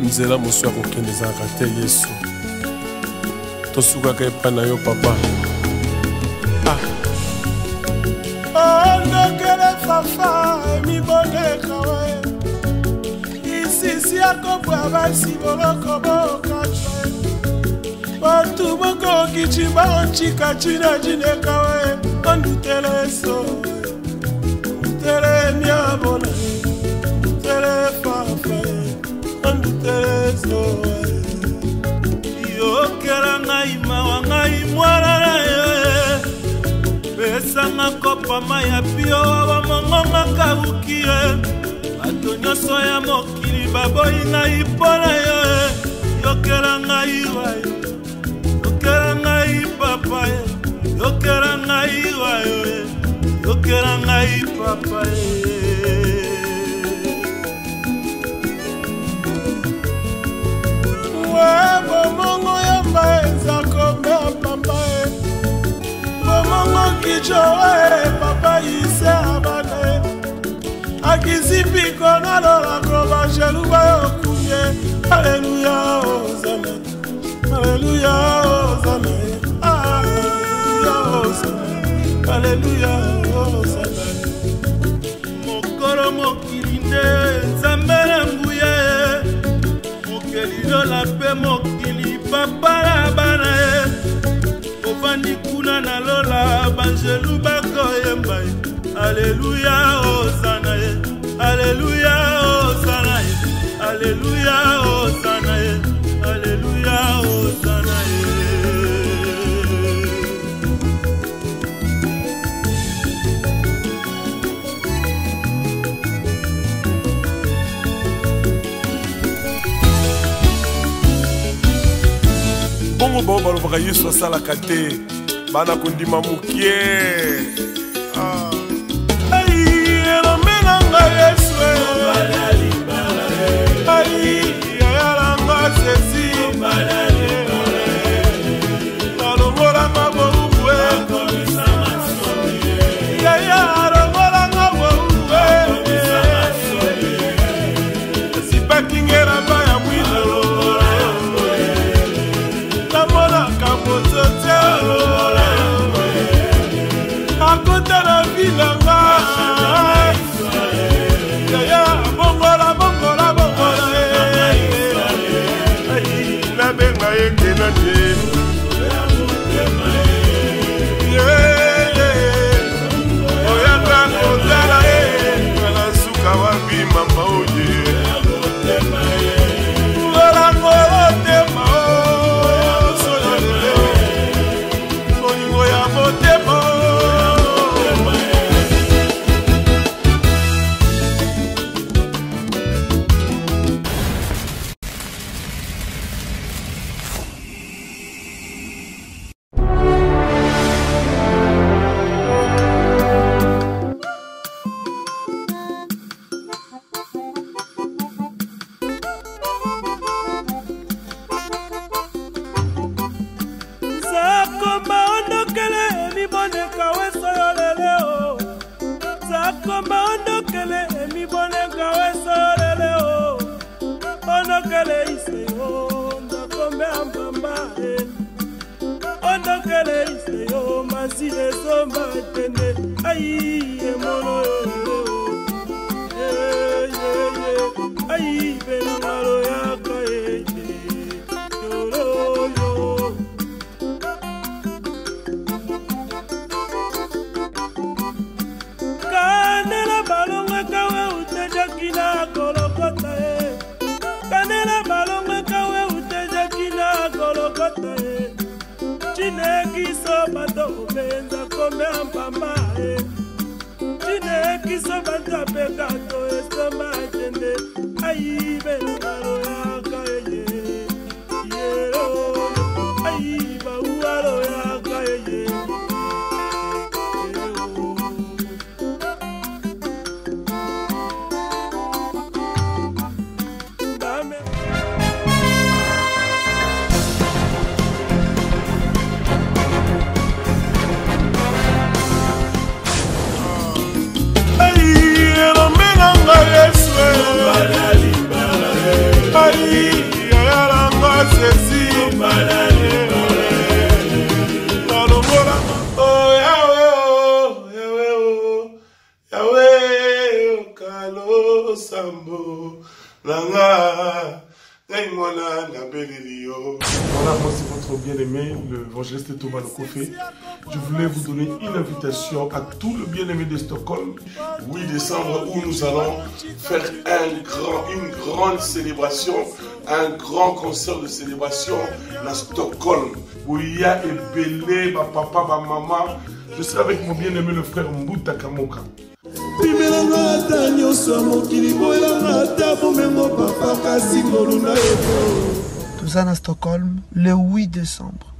Nzela mosu akokende ezalaka te Yesu tosukaka epai na yo papa. Ondokele fafa emiboneka we isisi akobwa basi boloko bokatwe batu bokoki chimba onchika china jineka we ondutele eso ondutele miabona ondutele fafa ondutele eso yokela ngai mawa ngai mwarara pesanga kopa maya pio wa mongonga kabukie bato nyonso ya mokili baboyi ngai mpona yo yokela ngai wayo yokela ngai papa yokela ngai wayo yokela ngai papa bomongo yamba eza komea papa bomongo kijoe papa ise abane akizipiko nalolako banjeluba yokunye aleluya ozana aleluya ozana aleluya ozana aleluya ozana mokolo mokili nde nzambe na nguya mokelilola mpe mokili papa na bana ye ovandi kuna na lola banjelu bakoyemba ye aleluya ozana ye aleluya ozana ye aleluya ozana ye aleluya ozana ye bongo bao balobaka Yesu asalaka te bana kondima mokie elomenanga Yesu ayalanga sesi alongolanga boubwe alongolanga boubwe sipakingela baya mwilo akota na vilanga yaya bongola bongola bongola nabenga yekena te oyaka kozala kana suka wapi mama oye kisa banda peka to esoma tende ai belaro ya kaye yero ai bauaro ya kaye Voilà, moi c'est votre bien-aimé, l'évangéliste Thomas Lokofé. Je voulais vous donner une invitation à tout le bien-aimé de Stockholm. 8 décembre, où nous allons faire une grande célébration, un grand concert de célébration à Stockholm. Où il y a Ebele, ma papa, ma maman. Je serai avec mon bien-aimé le frère Mbuta Kamoka. Tout ça à Stockholm le 8 décembre.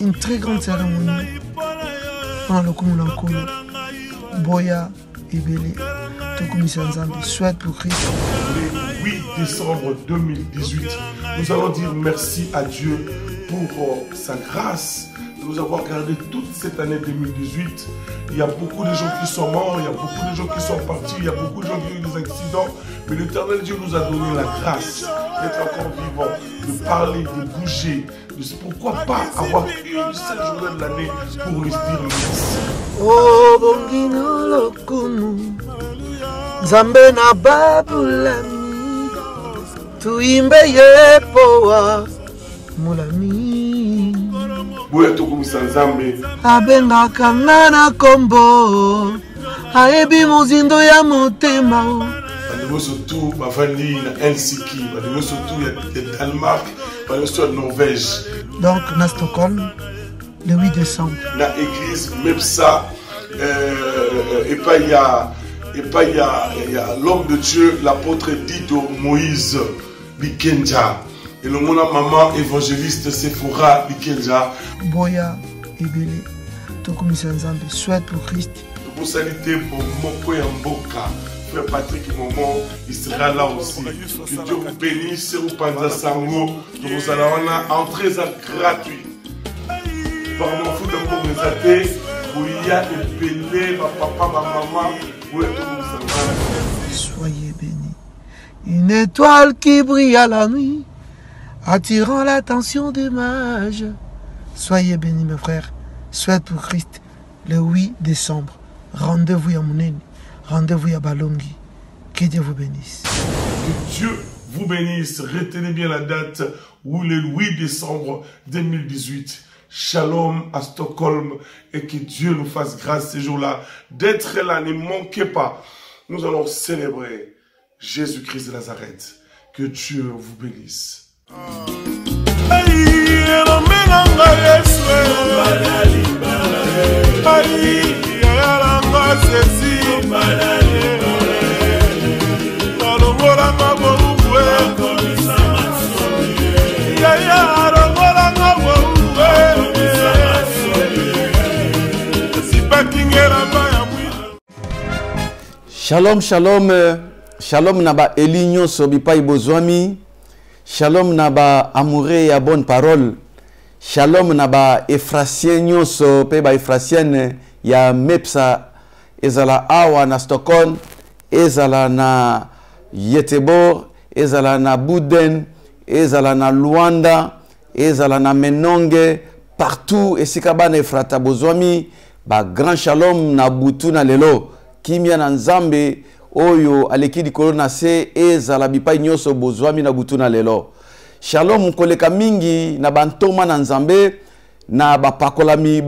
Une très grande cérémonie. On le Kumunankulu, Boya et Belé. Souhaite pour Christ. Le 8 décembre 2018, nous allons dire merci à Dieu pour sa grâce de nous avoir gardé toute cette année 2018. Il y a beaucoup de gens qui sont morts, il y a beaucoup de gens qui sont partis, il y a beaucoup de gens qui ont eu des accidents. Mais l'Éternel Dieu nous a donné la grâce d'être encore vivants, de parler, de bouger. Pourquoi pas avoir une seule journée de l'année pour lui dire merci. Oh, Bongino Lokunu, Zambe na Babulami, Tuimbe Yepoa, Mulami. Boya tokumisa Nzambe. Abenga kangana kombo, Aebi muzindo ya motema. Badego surtout bavandi na Helsinki, badego surtout ya Danemark, badego surtout ya Norvège. Donc na Stockholm, le 8 décembre. Na église Mepsa, et pas il y a l'homme de Dieu, l'apôtre Dido Moïse Bikenja. Et le mon maman évangéliste Sephora Bikenja. Boya Ebele, Tokumisa Nzambe, souhaite pour Christ. Pour saliter pour Moko Yamboka, frère Patrick et maman, il sera là aussi. Que Dieu vous bénisse, vous panza sango, nous allons entrer gratuit. Par mon foot pour mes athées, Bouya Ebele, ma papa, ma maman, soyez bénis. Une étoile qui brille à la nuit, attirant l'attention des mages. Soyez bénis mes frères. Souhaite pour Christ le 8 décembre. Rendez-vous à Mouneni. Rendez-vous à Balongi. Que Dieu vous bénisse. Que Dieu vous bénisse. Retenez bien la date où le 8 décembre 2018. Shalom à Stockholm et que Dieu nous fasse grâce ces jours-là. D'être là, ne manquez pas. Nous allons célébrer Jésus-Christ de Nazareth. Que Dieu vous bénisse. Shalom, shalom, shalom naba eligno sobipai bozwami, shalom naba amouré ya bonne parole, shalom naba efrasien nyonso pe ba efrasienne ya Mepsa ezala awa na Stockholm, ezala na Yetebor, ezala na Buden, ezala na Luanda, ezala na Menonge, partout esika bana efrata bozwami, ba grand shalom na butu na lelo. Kimia na Nzambe oyo aleki likolo na se ezala bipai nyonso bozwami na butuna lelo. Shalom koleka mingi na bantoma na Nzambe na bapakolami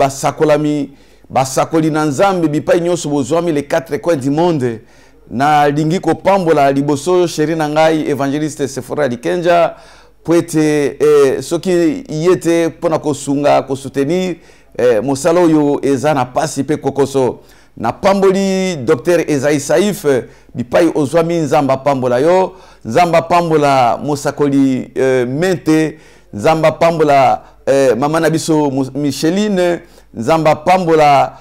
basakoli na Nzambe bipai nyonso bozwami les quatre coins du monde. Na lingi ko pambola liboso sheri na ngai évangéliste Sephora Likenja pour être ce qui y était pour kosunga ko soutenir mosalo yo eza na pasi pe kokoso na pamboli docteur Ezaï Saïf bipai ozwami nzamba pambola yo nzamba pambola mosakoli mente nzamba pambola mama na biso Micheline nzamba pambola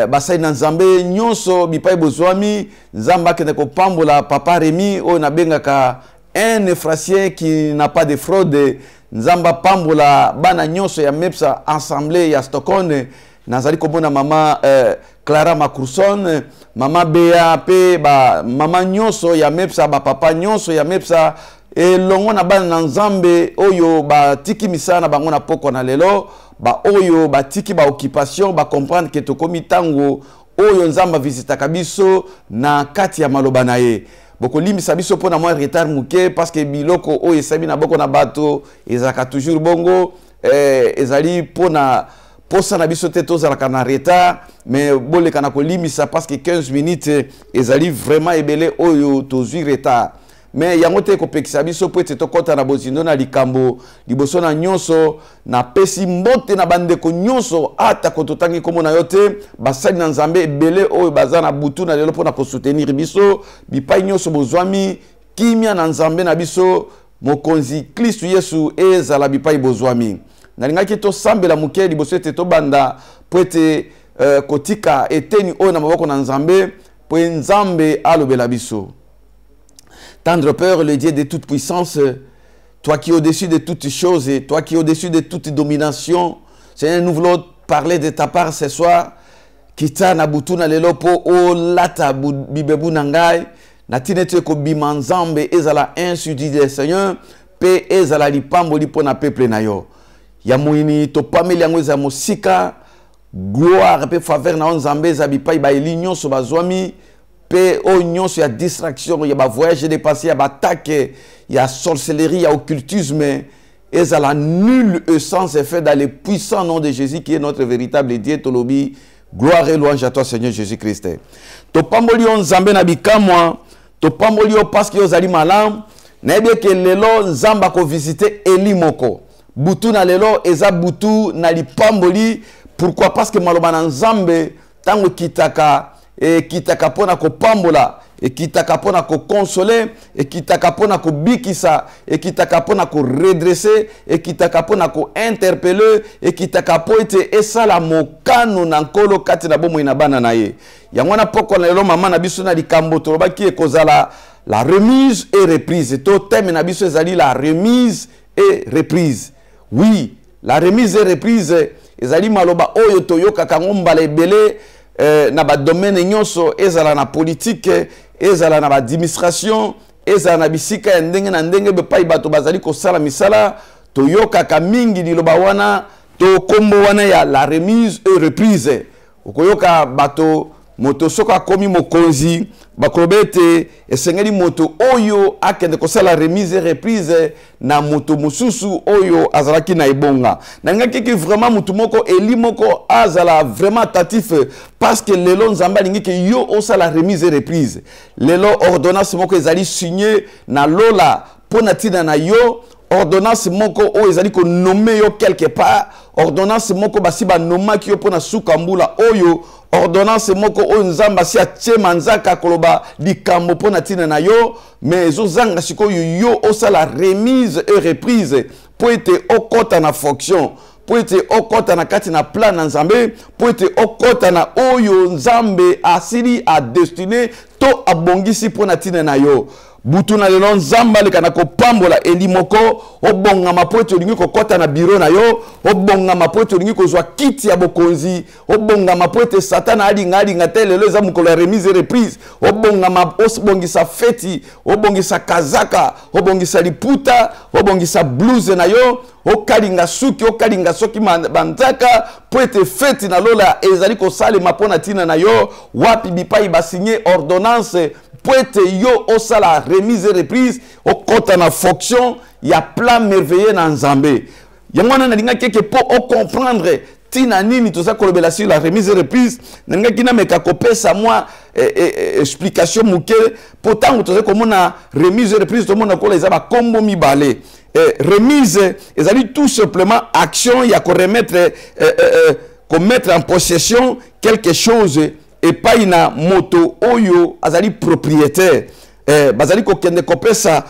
basai na nzambe nyonso bipai bozwami nzamba kene ko pambola papa Rémi o na bengaka un Ephratien qui n'a pas de fraude nzamba pambola bana nyonso ya MEPSA assemblée ya Stockholm nazali komona mama Clara Macrousson mama Bea pe ba mama nyonso ya MEPSA ba papa nyonso ya MEPSA longo na bana na nzambe oyo ba tiki misana bango na poko na lelo ba oyo ba tiki ba occupation ba comprendre que tokomi tango oyo nzamba visitaka biso na kati ya maloba na ye boko limisa biso pona mwa retard muke parce que biloko oyo esabi na boko na bato ezaka toujours bongo ezali pona posa na biso te tozalaka na retard mais boleka na kolimisa parce que 15 minutes ezali vraiment ebele oyo tozwi retard mais yango te kopekisa biso po ete tokota na bozindo na likambo liboso na nyonso na pesi mbote na bandeko nyonso ata kototangi komona yo te basali na nzambe ebele oyo baza na butu na lelo mpona kosoutenir biso bipai nyonso bozwami kimia na nzambe na biso mokonzi Kristu Yesu ezala bipai bozwami nalingaki tosambela muke liboso ete tobanda po ete kotika eteni oyo na maboko na nzambe po nzambe alobela biso. Tendre Père, le Dieu de toute puissance, toi qui es au-dessus de toutes choses, et toi qui es au-dessus de toute domination, Seigneur, nous voulons parler de ta part ce soir. Kita na butu na lelo po o lata bibebu nangai, na tinete ko bimanzambe ezala insudi de Seigneur, pe ezala lipambo lipo na peuple na yo. Ya muini to pameli yango za mosika, gloire pe faveur na nzambe za bipai ba elinyo so bazwami. Pe oignon sur la distraction, il y a voyage dépassé, il y a attaque, il y a sorcellerie, il y a occultisme, et ça a nul sens est fait dans le puissant nom de Jésus qui est notre véritable Dieu. Tolobi, gloire et louange à toi Seigneur Jésus-Christ. To pambolio nzambe na bikamwa, to pambolio parce que ozali malam, na bien que lelo nzamba ko visiter elimoko. Butu na lelo eza butu na li pamboli, pourquoi parce que maloba na nzambe tango kitaka et kitaka pona ko pambola et kitaka pona ko consoler et kitaka pona ko bikisa et kitaka pona ko redresser et kitaka pona ko interpeller et kitaka po ete esala mokano na nkolo kati na bomo ina bana na ye yango na poko na lelo mama na biso na likambo toloba ki ekozala la remise et reprise to thème na biso ezali la remise et reprise. Oui, la remise et reprise ezali maloba oyo toyoka kango mbala ebele na ba domaine nyonso ezala na politique ezala na ba administration ezala na bisika ya ndenge na ndenge bepai bato bazali kosala misala toyoka ka mingi liloba wana to kombo wana ya la remise et reprise okoyoka bato moto soka komi mokonzi bakrobete esengeli moto oyo akende kosala remise et reprise na moto mususu oyo azalaki na ebonga na ngaki ki vraiment moto moko eli moko azala vraiment attentif parce que lelo nzamba lingi ke yo osala remise et reprise lelo ordonnance moko ezali signé na lola pona tina na yo ordonnance moko o ezali ko nommer yo quelque part ordonnance moko basi ba nomaki yo pona sukambula oyo ordonnance moko o nzamba si atie manzaka koloba likambo pona tina na yo mais zo zanga siko yo osala remise et reprise po ete okota na fonction po ete okota na kati na plan na nzambe po ete okota na oyo nzambe asili a destiné to abongisi pona tina na yo butu na lelo nzamba lekana kopambola elimoko obongama po ete olingi kokota na bureau na yo obongama po ete olingi kozwa kiti ya bokonzi obongama po ete satana alinga te lelo eza mokolo ya remise et reprise obongama obongisa feti obongisa kazaka obongisa liputa obongisa blouse na yo okalinga suki okalinga soki banzaka po ete feti na lola ezali kosalema mpona ntina na yo wapi bipai basigné ordonnance po ete yo osala remise et reprise okota na fonction ya plan merveilleux na nzambe yango wana nalingaki eke po ocomprendre tina nini toza kolobela sur la remise et reprise nalingaki nameka kopesa mwa explication moke po ntango toza komona remise et reprise tomona kola eza bakombo mibale remise ezali tout simplement action ya ko remettre mettre en possession quelque chose et pas ina moto oyo azali propriétaire bazali ko kende kopesa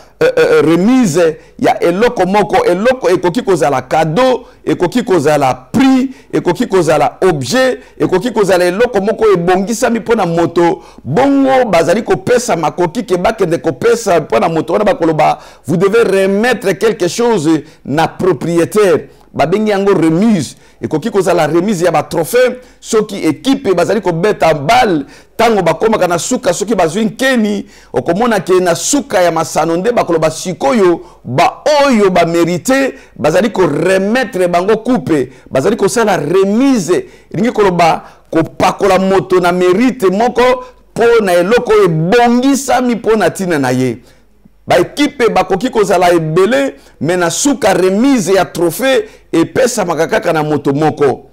remise ya eloko moko eloko ekoki kozala cadeau ekoki kozala prix ekoki kozala objet ekoki kozala eloko moko ebongisami pona moto bongo bazali kopesa makoki ke bakende kopesa pona moto wana bakoloba vous devez remettre quelque chose na propriétaire babengi yango remise ekoki kozala remise ya ba trophée soki équipe bazali ko beta balle tango bakoma kana suka soki bazwi nkeni okomona ke na suka ya masano nde bakoloba sikoyo ba oyo ba mérité bazali ko remettre bango coupe bazali ko sala remise lingi koloba ko pakola moto na mérite moko pona eloko ebongisami pona tina na ye ba équipe bakoki kozala ebele mena suka remise ya trophée et pesa makakaka na moto moko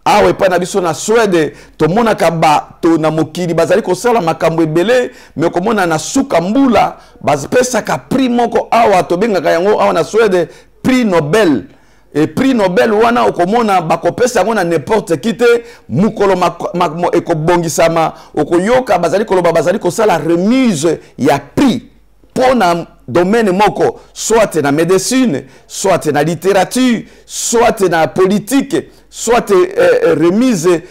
awe pa na biso na Suède to mona ka ba to na mokili bazali ko sala makambo ebele me komona na suka mbula baz pesa ka prix moko awa to benga yango awa na Suède prix Nobel et prix Nobel wana okomona bakopesa yango na n'importe qui te mukolo ekobongisama okoyoka bazali koloba bazali ko sala remise ya prix pona domaine moko soit na médecine soit na littérature soit na politique soit remise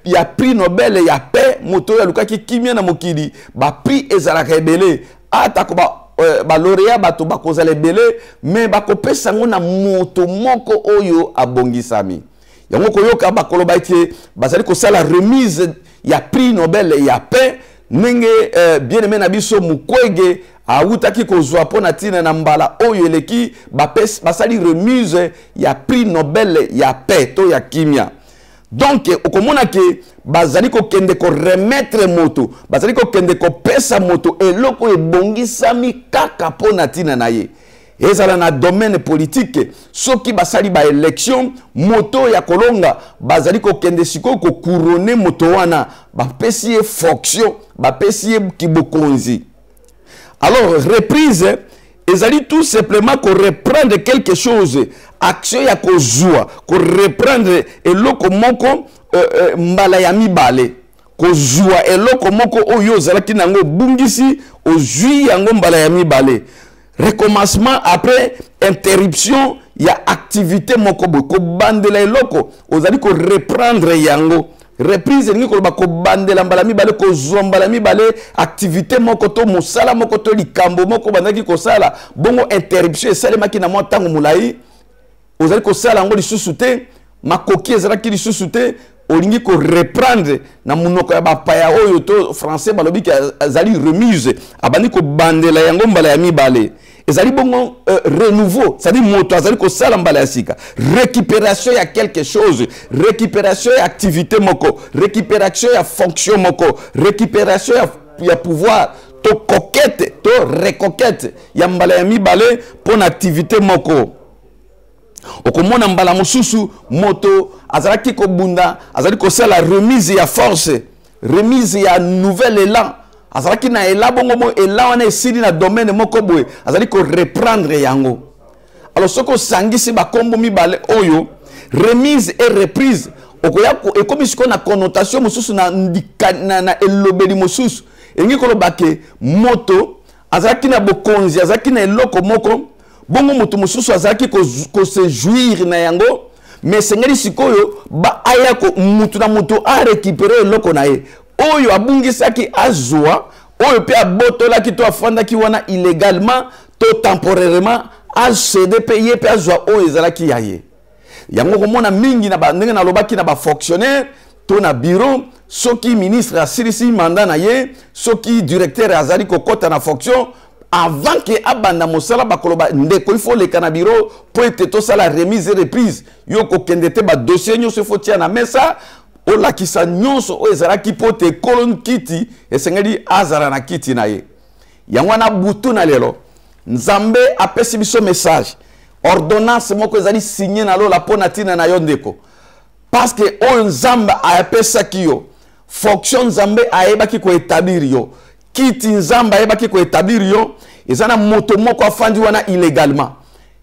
ya prix Nobel ya paix moto ya lukaki kimia na mokili ba prix ezalaka ebele ata ko ba lauréat bato bakozala ebele mais bakopesa ngo na moto moko oyo abongisami yango koyoka bakoloba ke bazali kosala remise ya prix Nobel ya paix nenge bien aimé na biso Mukwege autaki kozwa pona tina na mbala oyo eleki basali remise ya prix Nobel ya paix to ya kimia donc okomona ke bazali ko kende ko remettre moto bazali ko kende ko pesa moto eloko ebongisami kaka pona tina na ye ezala na domaine politique soki basali ba élection moto ya kolonga bazali ko kende siko ko couronner moto wana bapesi ye fonction bapesi ye kibokonzi. Alors reprise ezali tout simplement ko reprendre quelque chose action ya ko joua ko reprendre eloko moko mbala ya mibale ko joua eloko moko oyo zalaki nango bungisi ozui yango mbala ya mibale recommencement après interruption ya activité moko boy ko bandela eloko ozali ko reprendre yango reprise ni ko ba ko bandela mbala mibale ko zombala mibale activité moko to musala moko to likambo moko bandaki ko sala bongo interruption esalema ki na motango mulai ozali ko sala ngo lisusu te makoki ezala ki lisusu te olingi ko reprendre na munoko ya bapaya oyo to français balobi ki azali remise abandi ko bandela yango mbala ya mibale ezali bongo renouveau c'est-à-dire moto azali ko sala mbala ya sika récupération ya quelque chose récupération ya activité moko récupération ya fonction moko récupération ya pouvoir to coquette to reconquête ya mbala ya mibale pour activité moko okomona mbala mosusu moto azalaki ko bunda azali ko sala remise ya force remise ya nouvel élan azalaki na élan bongo mo élan wana esili na domaine moko boye azali ko reprendre yango. Alors soko sangisi ba kombo mibale oyo remise et reprise okoya ekomi siko na connotation mosusu na elobeli mosusu engi ko lobake moto azalaki na bokonzi azalaki na eloko moko bongo moto mosusu azalaki ko se jouir na yango mais sengeli sikoyo ba aya ko mutu na moto a récupérer eloko na ye oyo abungisaki azwa oyo pe abotolaki to afandaki wana illégalement to temporairement a cédé payé pe azwa oyo ezalaki yaye yango komona mingi na ba ndenge na lobaki na ba fonctionnaire to na bureau soki ministre asilisi mandat na ye soki directeur azali ko kota na fonction avant que abanda mosala bakoloba ndeko il faut le canabiro pour être to sala remise et reprise yoko kendete ba dossier nyonso faut tia na mesa o la kisa nyonso o ezara ki pote kolon kiti esengeli azara na kiti na ye yangwana butu na lelo nzambe apesi biso message ordonnance moko ezali signé na lo la pona tina na yo ndeko parce que o nzambe apesa kiyo fonction nzambe ayebaki ko établir yo kiti nzamba yeba ki ko établir yo ezana moto moko afandi wana illégalement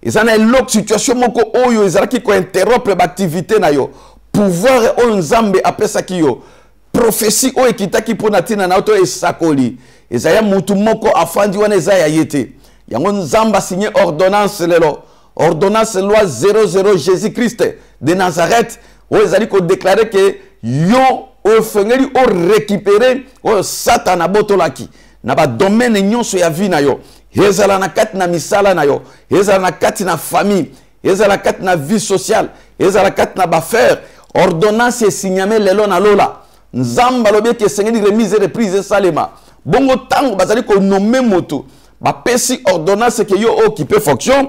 eza na eloko situation moko oyo ezalaki ko interrompre activité na yo pouvoir oyo nzambe apesaki yo prophétie oyo ekitaki mpona ntina na yo to esakoli eza ya mutu moko afandi wana eza ya ye te yango nzambe asigné ordonnance lelo ordonnance loi 00 Jésus-Christ de Nazareth oyo ezali kodéclare ke yo ofengeli o récupérer oyo Satan abotolaki na ba domaine nyonso ya vie na yo ezala na kati na misala na yo ezala na kati na famille ezala na kati na vie sociale ezala na kati na baffaire ordonnance esigname lelo na lola nzamba lobi ke esengeli remise reprise esalema bongo tango bazali konome moto bapesi ordonnance ke yo occupé fonction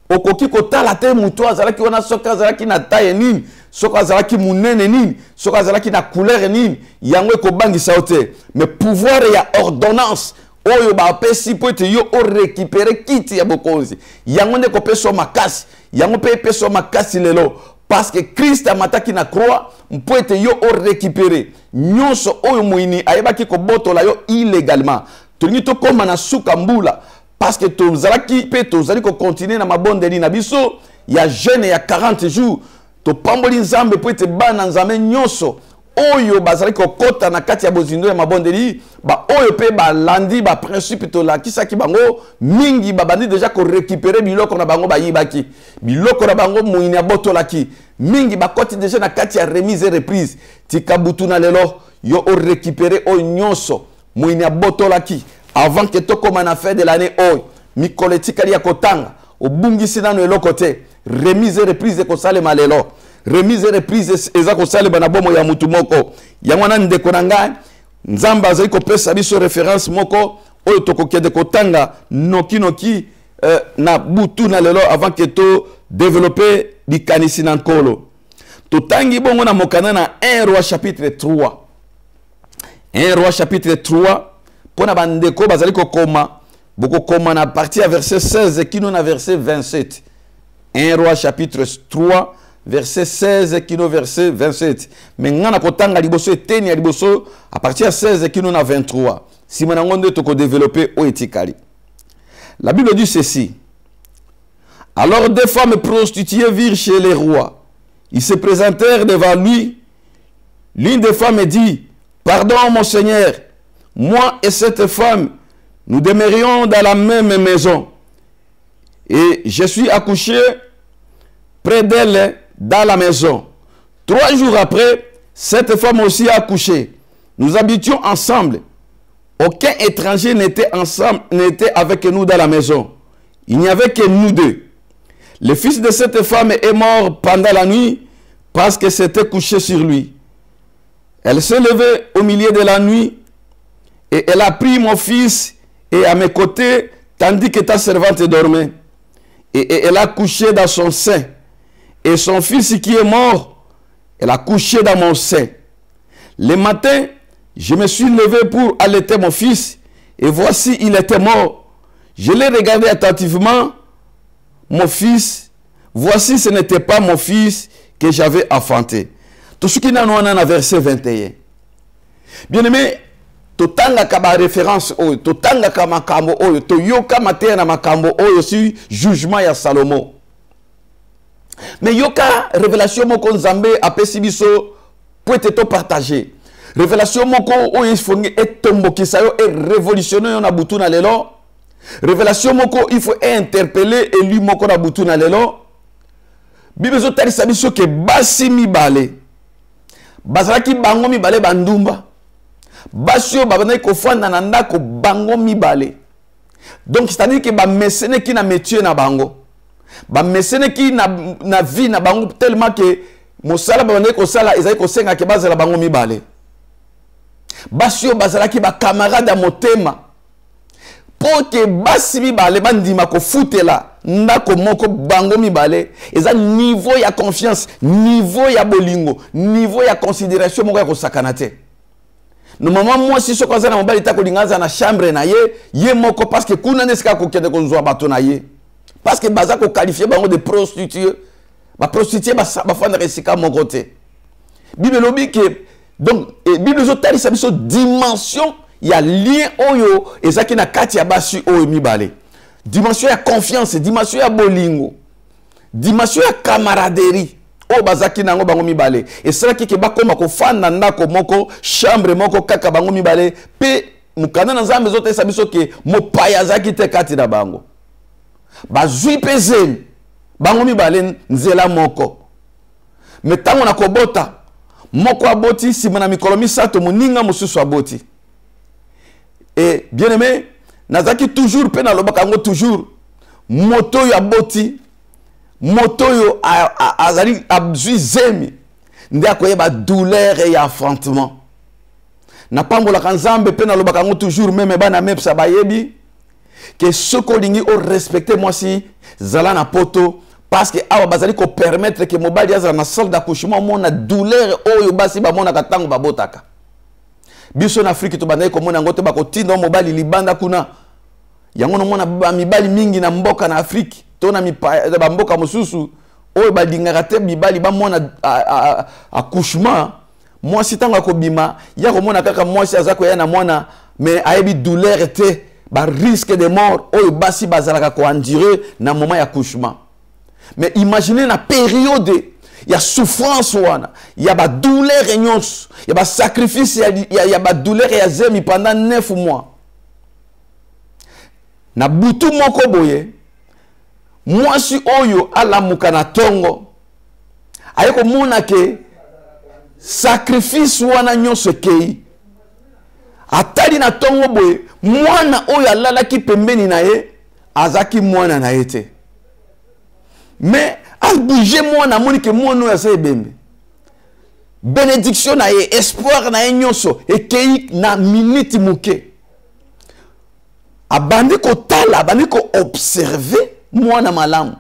okoki kotala te mutu azalaki wana soki azalaki na taille nini soki azalaki munene nini soki azalaki na couleur nini yango ekobangisa yo te mais pouvoir ya ordonnance oyo bapesi po ete yo orécupérer kiti ya bokonzi yango nde kopesa makasi yango mpe epesa makasi lelo parce que Christ amataki na croix mpo ete yo orécupérer nyonso oyo moyini ayebaki kobotola yo illégalement tolingi tokóma na suka mbula parce que tozalaki mpe tozali kocontinue na mabondeli na biso ya jeune ya 40 jours topamboli nzambe mpo ete bana nzambe nyonso oyo bazali kokota na kati ya bozindo ya mabondeli ba oyo pe balandi ba principe tolakisaki bango mingi babandi deja ko récupérer biloko na bango bayibaki biloko na bango moyini abotolaki mingi bakoti deja na kati ya remise et reprise tikabutu na lelo yo o récupérer o nyonso moyini abotolaki avant que tokoma na fin de l'année oyo mikolo etikali ya kotanga obungisi nano eloko te remise et reprise ekosalema lelo remise et reprise eza kosalema na bomo ya mutu moko yango wana ndeko na ngai nzambe azali kopesa biso référence moko oyo tokokende kotanga noki na butu na lelo avant que to développer likanisi na nkolo totangi bongo na mokanda na 1 roi chapitre 3 1 roi chapitre 3 pona bandeko bazali kokoma bokokoma na partie ya verset 16 kino na verset 27 1 roi chapitre 3 verset 16 kino verset 27 mais ngana kotanga liboso eteni ya liboso à partir de 16 kino na 23 si manango nde toko développer o etikali. La Bible dit ceci: alors des femmes prostituées virent chez les rois, ils se présentèrent devant lui. L'une des femmes dit: pardon mon Seigneur, moi et cette femme nous demeurions dans la même maison et je suis accouché près d'elle dans la maison. 3 jours après, cette femme aussi a accouché. Nous habitions ensemble. Aucun étranger n'était avec nous dans la maison. Il n'y avait que nous deux. Le fils de cette femme est mort pendant la nuit parce que s'était couché sur lui. Elle s'est levée au milieu de la nuit et elle a pris mon fils et à mes côtés tandis que ta servante dormait. Et elle a couché dans son sein. Et son fils qui est mort, elle a couché dans mon sein. Le matin, je me suis levé pour allaiter mon fils, et voici, il était mort. Je l'ai regardé attentivement, mon fils. Voici, ce n'était pas mon fils que j'avais enfanté. Tout ce qui n'a pas verset 21. Bien aimé, totanga kaba référence oyo, totanga kama makambo oyo, to yoka mater na makambo oyo si jugement ya Salomo. Mais yoka révélation moko nzambe apesi biso pour être to partager. Révélation moko oyo ifongi etombokisa yo et révolutionner yo na butu na lelo. Révélation moko il faut interpeller et lui moko na butu na lelo. Bible zo talisa biso ke basi mibale. Bazalaki bango mibale bandumba. Basi yo babana kofanda na ndako bango mibale. Donc c'est-à-dire que ba mesene ki na métier na bango. Ba mesene ki na vie na bango tellement que mosala babana ko sala ezali ko senga ke bazala bango mibale. Basi yo bazalaki ba camarade ya motema. Pour que basi mibale bandima ko futela ndako moko bango mibale eza niveau ya confiance, niveau ya bolingo, niveau ya considération moko ya ko sakana te. Normalement moi si sokoza na mobali ta ko lingaza na chambre na ye moko parce que kuna neska ko kende ko nzwa bato na ye. Parce que baza ko qualifier bango de prostituées. Ba prostituée ba fanda resika moko te. Bible lobi que donc Bible zo tali sa biso dimension ya lien oyo ezaki na kati ya basi oyo mibale. Dimension ya confiance, dimension ya bolingo. dimension ya camaraderie o bazaki nango bango mibale esalaki ke bakoma kofanda ndako moko chambre moko kaka bango mibale pe mukanda na Nzambe ezotesa biso ke mopaya azaki te kati na bango bazwi pe zeli bango mibale nzela moko me ntango na kobota moko aboti nsima na mikolo misato moninga mosusu aboti et bien aimé nazaki toujours pe nalobaka yango toujours moto oyo aboti moto oyo azali abzwi zemi nde akoyeba douleur et affrontement na pambolaka Nzambe pe nalobaka yango toujours meme bana mepsa bayebi ke soko lingi o respecter mwasi zala na poto parce que awa bazali ko permettre que mobali azala na salle d'accouchement mona douleur oyo basi ba mona katango babotaka biso na Afrique to bandai ko mona ngote ba ko tinda mobali libanda kuna yango no mona ba mibali mingi na mboka na Afrique to na ba mboka mosusu oyo ba lingaka te mibali ba mona accouchement mwasi tanga ko bima ya ko mona kaka mwasi azako ya na mwana mais ayebi douleur te ba risque de mort oyo basi bazalaka ko endurer na moment ya accouchement. Mais imaginez la période, il y a souffrance, il y a douleur, il y a sacrifice, il y a douleur et zemi pendant 9 mois. Na butu moko boye, moi si oyo ala mukana tongo, ayeko mona ke sacrifice wana nyonso kei. Atali na tongo boye, mwana oyo alala ki pembeni na ye, azaki mwana na ete. Mais à bouger moi na moni que moi nous essaye bembe bénédiction na espoir na nyonso et kei na minute muke abandi ko tala abandi ko observer moi na malamu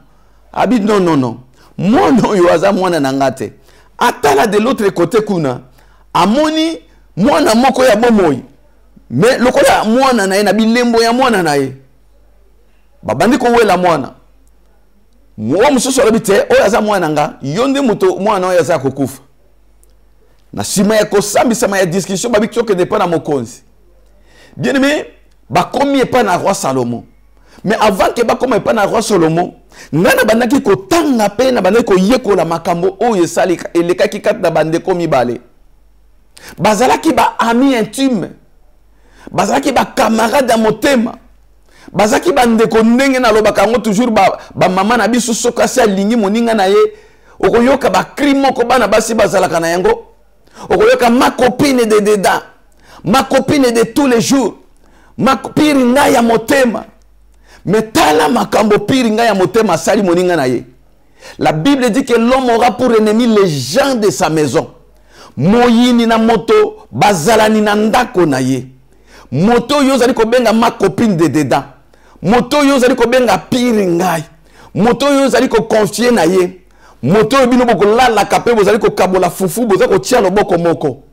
abi non moi no yo aza mwana na ngate atala de l'autre côté kuna amoni mwana moko ya bomoi mais lokola mwana na ye na bilembo ya mwana na ye babandi ko wela mwana mwa mususu alobite oyo aza mwana nga yonde muto mwana oyo aza kokufa na sima ya kosambisama ya discussion babiki soke ne pas na mokonzi bien aimé bakomi pas na roi Salomon mais avant que bakomi pas na roi Salomon ngana bandaki kotanga pe na bandaki koyekola makambo oyo esali elekaki kati na bandeko mibale bazalaki ba ami intime bazalaki ba camarade ya motema bazaki bandeko ndenge na lobaka ngo toujours ba mama na biso soka sa lingi moninga na ye okoyoka ba crime ko bana basi bazalaka na yango okoyoka ma copine de dedans ma copine de tous les jours ma pire nga ya motema metala makambo pire nga ya motema sali moninga na ye. La Bible dit que l'homme aura pour ennemi les gens de sa maison. Moyini na moto bazalani na ndako na ye. Moto yo zali ko benga ma copine de dedans. Moto yo zali ko benga pire ngai. Moto yo zali ko confier na ye. Moto yo bino boko lala kape bo zali ko kabola fufu bo zali ko tia loboko moko.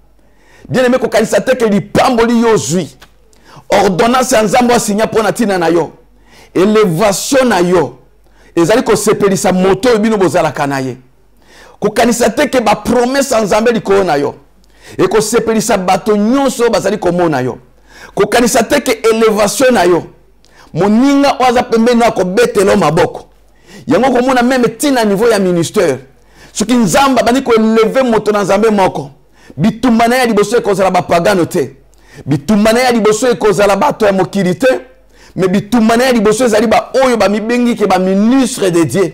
Bien aimé ko kanisa te ke li pamboli yo zui. Ordonnance ya Nzambe asinya pona tina na yo. Élévation na yo. Ezali ko sepelisa moto yo bino bozala kanaye. Ko kanisa te ke ba promesse Nzambe likolo na yo. E ko sepelisa bato nyonso bazali ko mona yo. Ko kanisa te ke élévation na yo. Moninga waza pembeni na ko betelo maboko. Yango ko mona même tina niveau ya ministère. Soki Nzamba bani ko élever moto na Nzambe moko. Bitumbana ya liboso ko zala ba pagano te. Bitumbana ya liboso ko zala bato ya mokili te. Mais bitumbana ya liboso ezali ba oyo ba mibengi ke ba ministre de Dieu.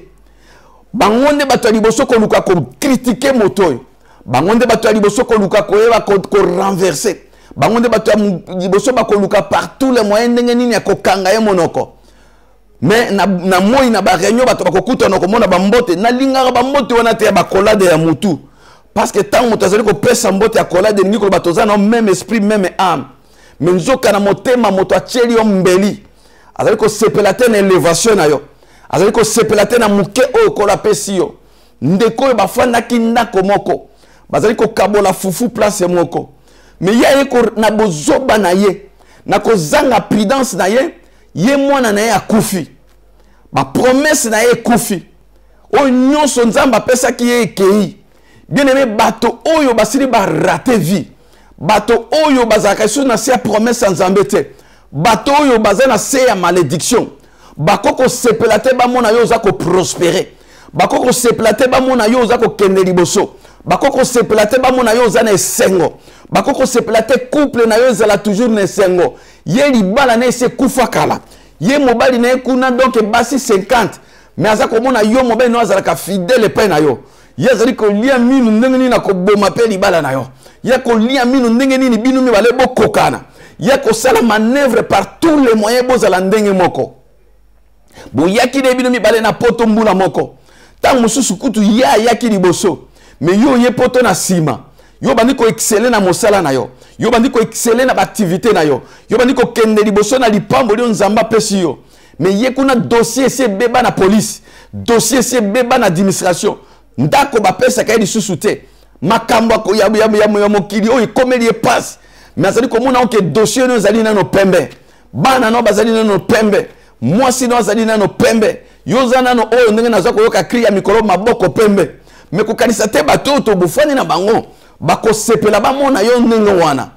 Bangonde bato ya liboso ko luka ko critiquer moto. Bangonde bato ya liboso ko luka ko eba ko renverser. Bangonde bato ya liboso ba ko luka par tous les moyens ndenge nini ya ko kanga ye monoko. Mais na moi na ba réunion bato ba ko kuta na ko mona ba mbote na lingaka ba mbote wana te ba kolade ya mutu. Parce que tant moto azali ko pesa mbote ya kolade ni ko bato za na même esprit même âme. Mais nzoka na motema moto acheli yo mbeli. Azali ko sepelate na élévation na yo. Azali ko sepelate na muke o ko la pesi yo. Ndeko yo bafanda kindako moko. Bazali ko kabola fufu place moko. Mais ya ko na bozoba na ye. Na ko zanga prudence na ye. Ye mwana na ye akufi. Ba promesse na ye kufi. O nyonso Nzamba pesa ki ye ekei. Bien aimé bato oyo basili ba rater vie. Bato oyo bazaka sur na sia promesse Nzambe te. Bato oyo bazana se ya malédiction. Bakoko sepelate ba mona yo za ko prospérer. bakoko seplate bamona yo oza kokende liboso, bakoko seplate bamona yo oza na esengo, bakoko seplate couple na yo ezala toujours na esengo, ye libala na ese kufa kala, ye mobali na ye kuna donc basi 50, mais aza komona yo mobali no azalaka fidèle pe na yo, ye azali kolia minu ndenge nini na koboma pe libala na yo, ye kolia minu ndenge nini binu mibale bokokana, ye kosala manœuvre par tous les moyens bozala ndenge moko. Boyaki de bino mibale na poto mbula moko. Tant mosusu kutu ya yaki liboso. Mais yo ye poto na sima. Yo bandi ko exceller na mosala na yo. Yo bandi ko exceller na activité na yo. Yo bandi ko kende liboso na lipambo lio nzamba pesi yo. Mais ye kuna dossier se beba na police. Dossier se beba na administration. Ndako ba pesa ka lisusu te. Makambo ko ya mokili o ikomeli passe. Mais azali komona onke dossier no zali na no pembe. Bana no bazali na no pembe. Moi sinon azali na no pembe. Yoza na no oyo ndenge nazo koyoka cri ya mikolo maboko pembe. Mais ko kanisa te bato to bufani na bango. Bako sepela ba mona yo ndenge wana.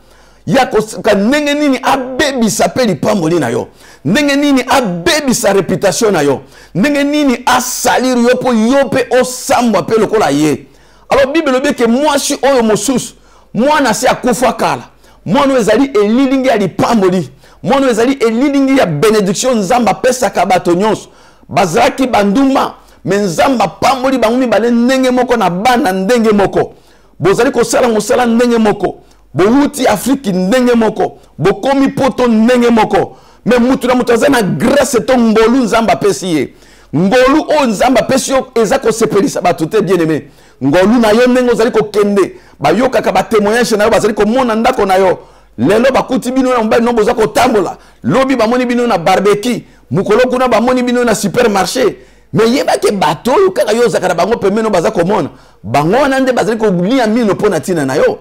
Ya ko ka ndenge nini abebi sapeli pamboli na yo. Ndenge nini abebi sa réputation na yo. Ndenge nini asalir yo po yope o samba pe lokola ye. Alors Bible lobi ke moi si oyo mosusu. Moi na se akufa kala. Moi no ezali elilingi ya lipamboli. Moi no ezali elilingi ya bénédiction nzamba pesa ka bato nyonso. Bazaki banduma mais nzamba pamboli bangumi bale ndenge moko na bana ndenge moko. Bozali ko sala mosala ndenge moko. Bouti Afrique ndenge moko. Bokomi poto ndenge moko. Mais mutu na mutu azana grâce to ngolu nzamba pesi ye. Ngolu o nzamba pesi yo eza ko sepelisa bato te bien aimé. Ngolu na yo ndenge ozali ko kende. Ba yo kaka ba témoignage na yo bazali ko mona ndako na yo. Lelo bakuti bino na mbali no boza ko tambola. Lobi ba moni bino na barbecue. Mukolo kuna ba moni bino na supermarché. Mais yeba ke bato yo kaka yo zakara bango pemeno baza ko mona. Bango na nde bazali ko lia mino pona tina na yo.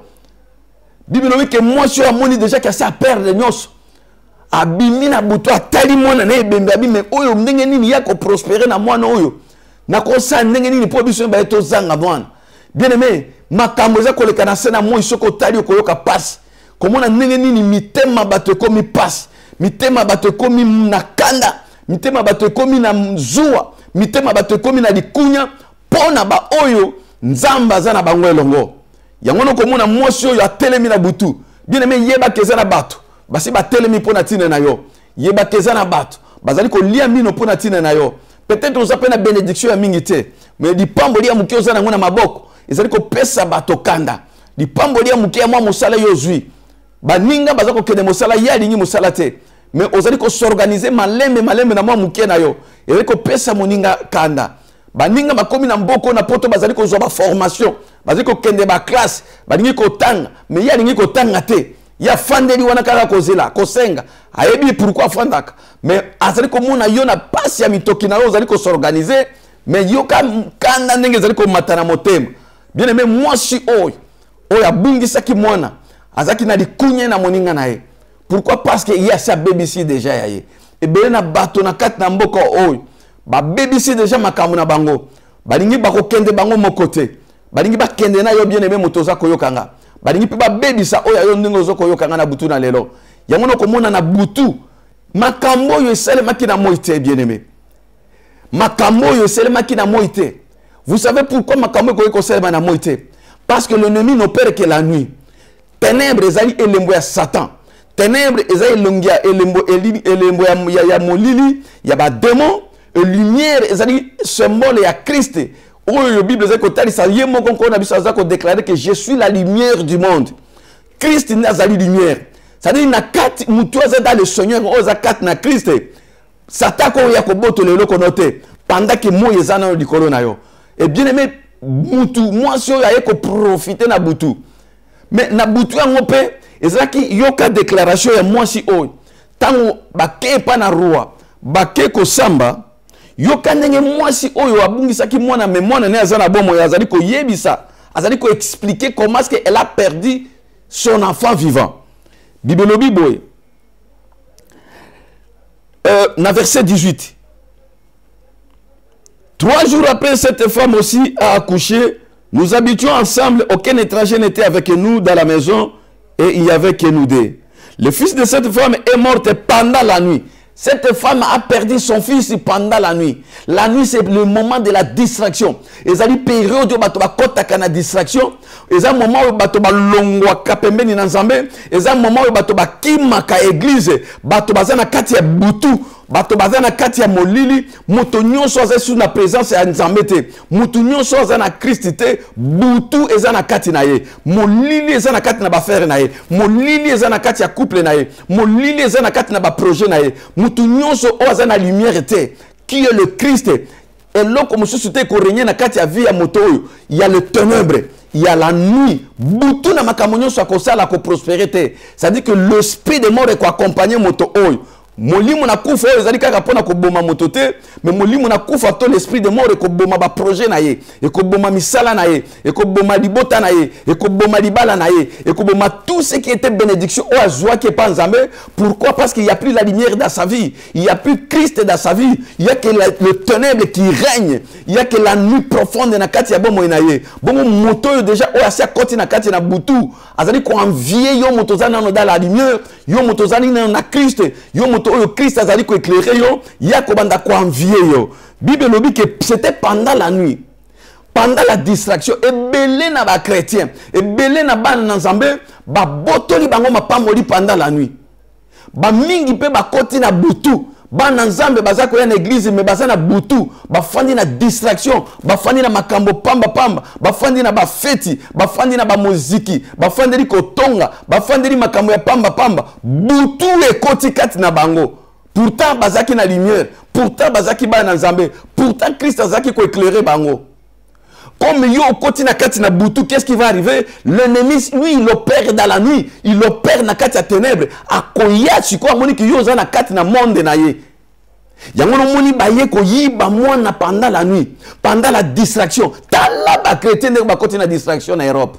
Bible no ke moi sur amoni déjà que ça perdre nyos. Abimi na buto atali mona na ebembe abime oyo ndenge nini ya ko prospérer na mwana oyo. Na ko sa ndenge nini po biso ba eto zanga mwana. Bien aimé, makambo za koleka na sena moi soko tali ko yoka passe. Komona ndenge nini mitema bato komi passe. Mitema bato komi na kanda. Mitema bato komi na mzuwa. Mitema bato komi na likunya pona ba oyo nzamba za na bango elongo. Yangono komona mwasi oyo atelemi na butu. Bien aimé yeba keza na bato. Basi ba telemi pona tina na yo. Yeba keza na bato. Bazali ko lia mino pona tina na yo. Peut-être oza pe na bénédiction ya mingi te. Mais di pambo lia muke oza na ngona maboko. Ezali ko pesa bato kanda. Di pambo lia muke ya mwa musala yo zui. Baninga bazako kende musala ya lingi musala te. Mais ozali ko s'organiser malembe na mwa muke na yo. Ezali ko pesa moninga kanda. Baninga bakomi na mboko na poto bazali ko zo ba formation. Bazali ko kende ba classe. Baningi ko tanga. Mais ya lingi ko tanga te. Ya fandeli wana kaka kozela, kosenga. Ayebi pourquoi fandaka. Mais azali ko mona yo na pasi ya mitoki na yo ozali ko s'organiser. Mais yo kanda ndenge azali ko matana motema. Bien aimé moi si oyo. Oya bungi saki mwana. Azaki na likunye na moninga na ye. Pourquoi? Parce que il y a sa BBC déjà ya ye. Et bien na bato na kat na mboko oyo. Ba BBC déjà makambo na bango. Balingi bako kende bango mokote. Balingi ba kende na yo bien aimé motoza koyokanga. Balingi pe ba bebisa oya yo ndingo zo koyokanga na butu na lelo. Yango no komona na butu. Makambo yo esalemaki na moite bien aimé. Makambo yo esalemaki na moite. Vous savez pourquoi makambo ko esalema na moite? Parce que l'ennemi n'opère que la nuit. Ténèbres ezali elembo ya Satan. Ténèbres ezali elembo ya molili ya ba démon. Et lumière ezali symbole ya Christ. Oyo Bible ezali ko talisa ye moko ko na biso azako déclarer que je suis la lumière du monde. Christ nazali lumière. C'est-à-dire na kat mutu aza dans le Seigneur oza kat na Christ. Satan ko ya ko boto lelo ko noté pendant que mo yezana likolo na yo. Et bien aimé mutu moi si ya ko profiter na butu. Mais na butu yango pe ezaki yoka déclaration ya moi si oyo. Tango bake pa na roi, bake ko samba yoka ndenge moi si oyo abungisaki mwana mais mwana ne azana bomo azali ko yebisa, azali ko expliquer comment est-ce qu'elle a perdu son enfant vivant. Bible Bible. Na verset 18. 3 jours après, cette femme aussi a accouché. Nous habitions ensemble, aucun étranger n'était avec nous dans la maison et il n'y avait que nous deux. Le fils de cette femme est mort pendant la nuit. Cette femme a perdu son fils pendant la nuit. La nuit, c'est le moment de la distraction. Et ça dit période où bato ba kota na distraction. Et ça moment où bato ba longwa kapembeni na nzambe. Et ça moment où bato ba kimaka église. Bato bazana kati ya butu. Bato bazana kati ya molili. Moto nyonso aza sous la présence ya nzambe te. Moto nyonso aza na Christ te. Butu eza na kati na ye. Molili eza na kati na ba frère na ye. Molili eza na kati ya couple na ye. Molili eza na kati na ba projet na ye. Mutu nyonso oza na lumière te qui est le Christ. Et là comme société ko régner na kati ya vie ya moto oyo, il y a le ténèbre, il y a la nuit. Butu na makambo nyonso akosala ko prospérité. Ça dit que l'esprit de mort est ko accompagner moto oyo. Molimo na kufa oyo ezali kaka pona ko boma moto te, mais molimo na kufa to l'esprit de mort et ko boma ba projet na ye, et ko boma misala na ye, et ko boma libota na ye, et ko boma libala na ye, et ko boma tout ce qui était bénédiction o azwa qui est pas nzambe. Pourquoi? Parce qu'il n'y a plus la lumière dans sa vie, il n'y a plus Christ dans sa vie, il y a que le ténèbre qui règne, il y a que la nuit profonde na kati ya bomo na ye. Bomo moto déjà o asia koti na kati na butu, azali ko envier yo moto zana no dans la lumière, yo moto zani na Christ, yo moto oyo Christ azali ko éclairer yo, ya ko banda ko envier yo. Bible lobi que c'était pendant la nuit, pendant la distraction, et belé na ba chrétien, et belé na ba nzambe, ba botoli bango mapamoli pendant la nuit. Ba mingi pe ba koti na butu, ba nzambe baza ko ya na église mais baza na butu, ba fandi na distraction, ba fandi na makambo pamba pamba, ba fandi na ba feti, ba fandi na ba muziki, ba fandi ko tonga, ba fandi makambo ya pamba pamba, butu e koti kati na bango. Pourtant bazaki na lumière, pourtant bazaki ba na nzambe, pourtant Christ azaki ko éclairer bango. Comme yo koti na kati na butu, qu'est-ce qui va arriver? L'ennemi, lui, il opère dans la nuit, il opère na kati ya ténèbres. Akoya chiko amoni ki yo za na kati na monde na ye. Yango no moni ba ye ko yiba mwana pendant la nuit, pendant la distraction. Tala ba chrétien ne ba koti na distraction na Europe.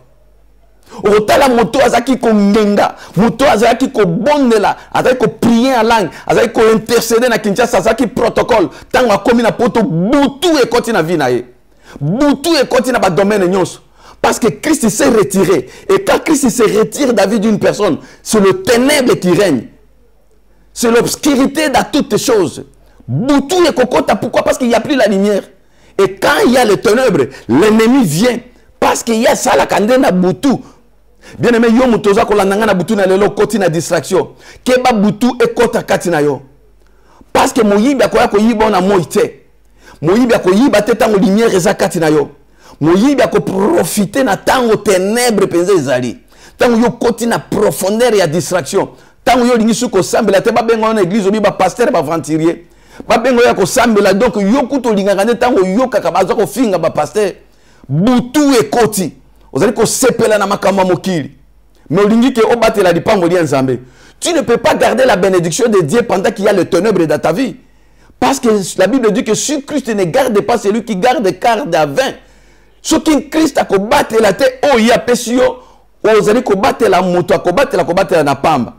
Otala moto azaki ko ngenga, moto azaki ko bondela, azaki ko prier en langue, azaki ko intercéder na Kinshasa, azaki protocole. Tango akomi na poto butu e koti na vie na ye. Boutou et continue à domaine nyonso. Parce que Christ s'est retiré. Et quand Christ se retire de la vie d'une personne, c'est le ténèbre qui règne. C'est l'obscurité dans toutes choses. Boutou et kokota, pourquoi? Parce qu'il n'y a plus la lumière. Et quand il y a le ténèbre, l'ennemi vient. Parce qu'il y a ça la candé na boutou. Bien aimé, yo mutoza ko landanga na boutou na lelo koti na distraction. Keba boutou et kota kati na yo. Parce que moyibi akoya ko yiba na moite. Moyibi ako yiba te tango lumière eza kati na yo. Moyibi ako profiter na tango ténèbre penza ezali. Tango yo koti na profondeur ya distraction. Tango yo lingi suko sambela te ba benga na église obi ba pasteur ba venturier. Ba benga ya ko sambela donc yo kuto linganga ne tango yo kaka baza ko finga ba pasteur. Butu e koti. Ozali ko sepela na makamba mokili. Mais olingi ke obatela lipango li nzambe. Tu ne peux pas garder la bénédiction de Dieu pendant qu'il y a le ténèbre dans ta vie. Parce que la Bible dit que si Christ ne garde pas celui qui garde garde à 20. Ce qui Christ a combattu la terre, oh il y a pesio, oh vous allez combattre la moto, a combattre la na pamba.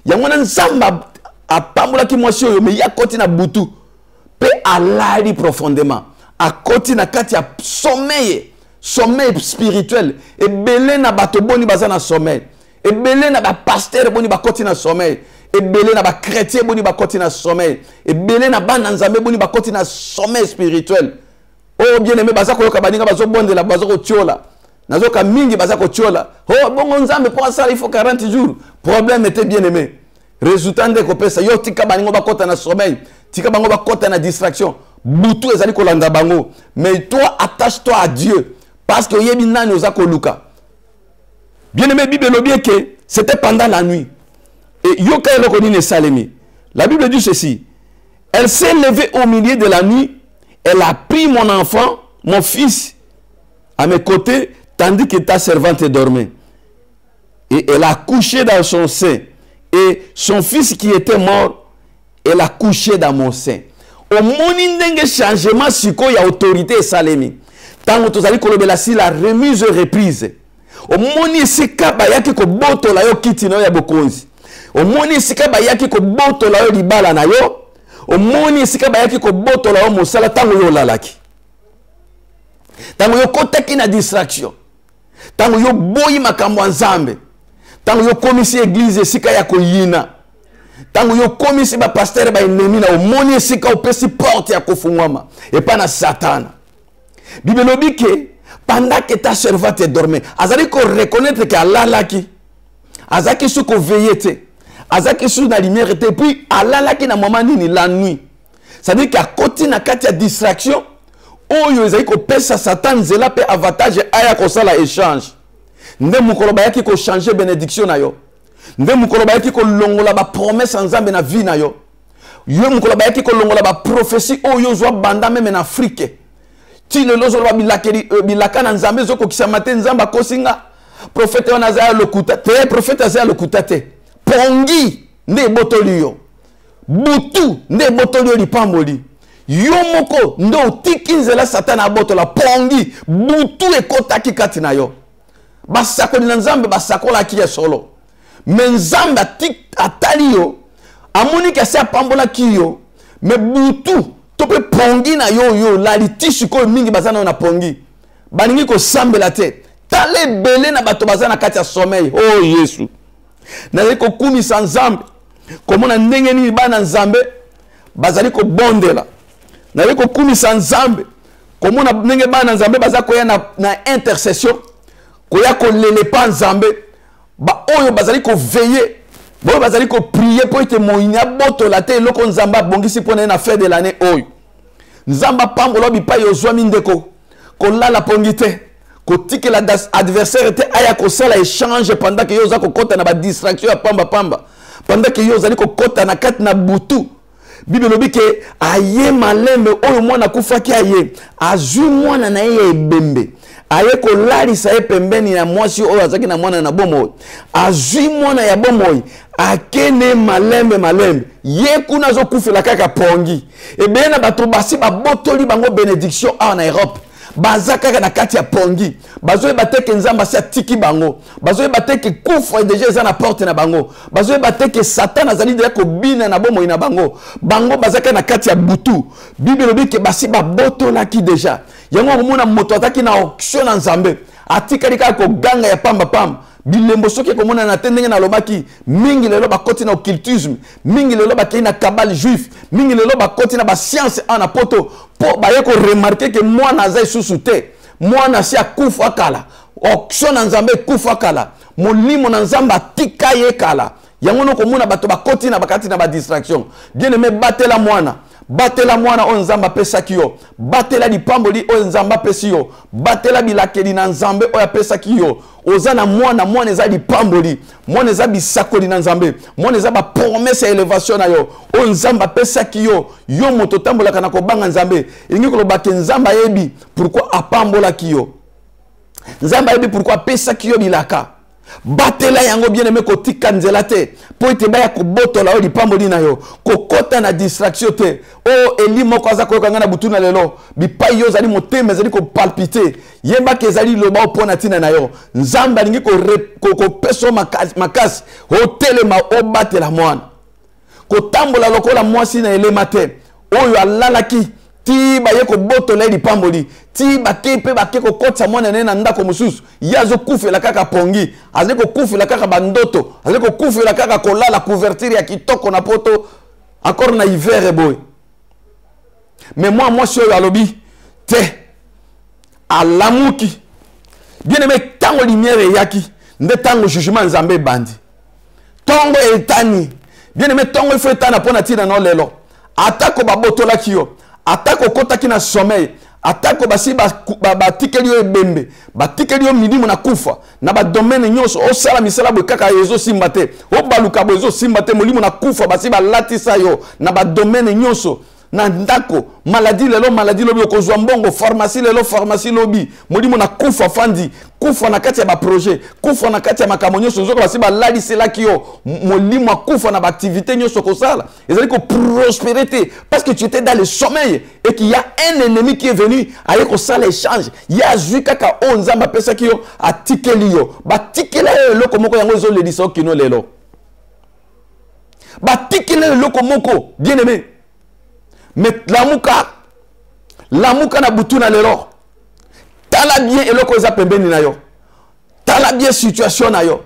Il y a un samba à pambola qui moisio, mais il y a côté na butu. Pe alali profondément. À côté na kati ya sommeil, sommeil spirituel. Et belé na bato boni bazana sommeil. Et belé na ba pasteur boni ba côté na sommeil. Et belé na ba chrétien boni ba koti na sommeil. Et belé na ba nzambe boni ba koti na sommeil spirituel. Oh bien aimé baza ko yoka baninga bazo bondela bazo ko tiola. Nazo ka mingi baza ko tiola. Oh bongo nzambe pour ça il faut 40 jours. Problème était bien aimé. Résultat de ko pesa yo tika baninga ba kota na sommeil. Tika bango ba kota na distraction. Butu ezali ko landa bango. Mais toi attache-toi à Dieu parce que yebi nani oza ko luka. Bien aimé Bible lo bien que c'était pendant la nuit. Et Yoka Elokoni Salemi. La Bible dit ceci. Elle s'est levée au milieu de la nuit. Elle a pris mon enfant, mon fils, à mes côtés, tandis que ta servante dormait. Et elle a couché dans son sein. Et son fils qui était mort, elle a couché dans mon sein. Au monindenge changement, siko ya autorité Salemi. Tant que tu as dit la remise reprise. Au moni sika bayaki ko boto la yo kiti no ya bokonzi. Omoni sika bayaki ko boto la yo libala na yo. Omoni sika bayaki ko boto la yo mosala tango yo lalaki. Tango yo kotaki na distraction. Tango yo boyi makambo nzambe. Tango yo komisi église sika ya ko yina. tango yo komisi ba pasteur ba ennemi na omoni esika opesi porte ya kofungwama et pas na Satan. Bible lobi que pendant que ta servante dormait, azali ko reconnaître que Allah laki, azaki sou ko veillete, azaki sou na lumière et puis Allah laki na moment nini la nuit. Ça veut dire qu'à côté na kati ya distraction, oyo ezali ko pesa Satan zela pe avantage aya ko sala échange. Nde mukolo ba yaki ko changer bénédiction na yo. Nde mukolo ba yaki ko longola ba promesse nzambe na vie na yo. Yo mukolo ba yaki ko longola ba prophétie oyo zwa banda même en Afrique. Ti le lozo ba bilaka na nzambe zoko kisamate nzamba kosinga. Prophète on azaya lokuta te, prophète azaya lokuta te. Pongi nde botoliyo. Butu nde botoliyo lipamboli. Yo moko ndo otiki nzela Satan abotola pongi butu ekotaki kati na yo. Basakoli na nzambe basakola ki ya solo. Mais nzambe atali yo amoni ke se apambola ki yo me butu to pe pongi na yo la litishi ko mingi bazana na pongi baningi ko sambela te tale belé na bato bazana kati ya sommeil. Oh Yesu na ko kumisa nzambe komona ndenge ni bana nzambe bazali ko bondela na ko kumisa nzambe komona ndenge bana nzambe bazako ya na intercession koya ko lele pa nzambe ba oyo bazali ko veiller boyo bazali ko prier pour ete moinya boto la te loko nzamba bongisi pona na fin de l'année oyo nzamba pambolo bipa yo zwami ndeko ko lala pongite ko tike la adversaire te aya ko sala échange pendant que yo za ko kota na ba distraction ya pamba pendant que yo zali ko kota na kati na butu. Bible lobi ke aye malembe oyo mwana kufaki aye azui mwana na ye ebembe aye ko lalisa ye pembeni na mwasi oyo azaki na mwana na bomo azui mwana ya bomo akene malembe ye kuna zo kufela kaka pongi ebe na bato basi babotoli bango bénédiction en Europe bazaka na kati ya pongi bazoye bateke nzamba sa tiki bango bazoye bateke kufa déjà za na porte na bango bazoye bateke Satan azali de ko bina na bomo ina bango bazaka na kati ya butu. Bible lobi ke basi babotola ki déjà yango mona moto ataki na auction na nzambe atikali ka ko ganga ya pamba bilembo soki ko mona na tendenge na lobaki mingi lelo bakoti na occultisme mingi lelo bakei na cabale juif mingi lelo bakoti na ba science en poto po ba yeko remarquer que moi na zai susute moi na sia kufa kala auction na nzambe kufa kala molimo na nzamba tika ye kala yango no ko mona bato bakoti na bakati na ba distraction bien aimé batela mwana o nzamba pesa kiyo batela lipamboli o nzamba pesi yo batela bilakeli na nzambe o ya pesa kiyo ozana mwana eza lipamboli mwana eza bisakoli na nzambe mwana eza ba promesse ya elevation na yo o nzamba pesa kiyo yo moto tambolaka na kobanga nzambe ingi koloba ke nzamba yebi pourquoi apambola kiyo nzamba yebi pourquoi pesa kiyo bilaka batela yango bien aimé ko tika nzela te po ete baya ko botola o lipamboli na yo kokota na distraction te o eli moko aza ko kanga na butuna lelo bipai yo zali motema ezali ko palpiter yemba ke ezali loba opona tina na yo nzamba lingi ko peso makasi o telema o batela mwana ko tambola lokola mwasi na elema te oyo alalaki ti ba ye ko botola lipamboli ti ba kepe ba ke ko kotsa mwana na ndako mususu yazo kufela kaka pongi azali ko kufela kaka bandoto azali ko kufela kaka kolala couverture ya kitoko na poto encore na hiver boy. Mais moi sur alobi te alamuki bien aimé tango lumière yaki nde tango jugement nzambe bandi tongo etani bien aimé tongo ifo etana pona tina no lelo atako babotola kiyo atako kota kina sommeil atako basi batikeli yo ebembe batikeli yo milimo na kufa na ba domaine nyonso osala misala bwe kaka ezo simba te obaluka bwe ezo simba te molimo na kufa basi balatisa yo na ba domaine nyonso na ndako maladie lobi okozwa mbongo pharmacie lobi molimo na kufa fandi kufa na kati ya ba projet kufa na kati ya makambo nyonso zoko basi balaliselaki yo molimo na kufa na ba activité nyonso kosala ezali ko prospérité parce que tu étais dans le sommeil et qu'il y a un ennemi qui est venu aye kosala échange ya zui kaka o nzamba pesa ki yo atikeli yo batikela yo loko moko yango zo ledisa okino lelo batikela yo loko moko bien aimé. Mais lamuka na butu na lelo tala bien eloko za pembeni na yo tala bien situation na yo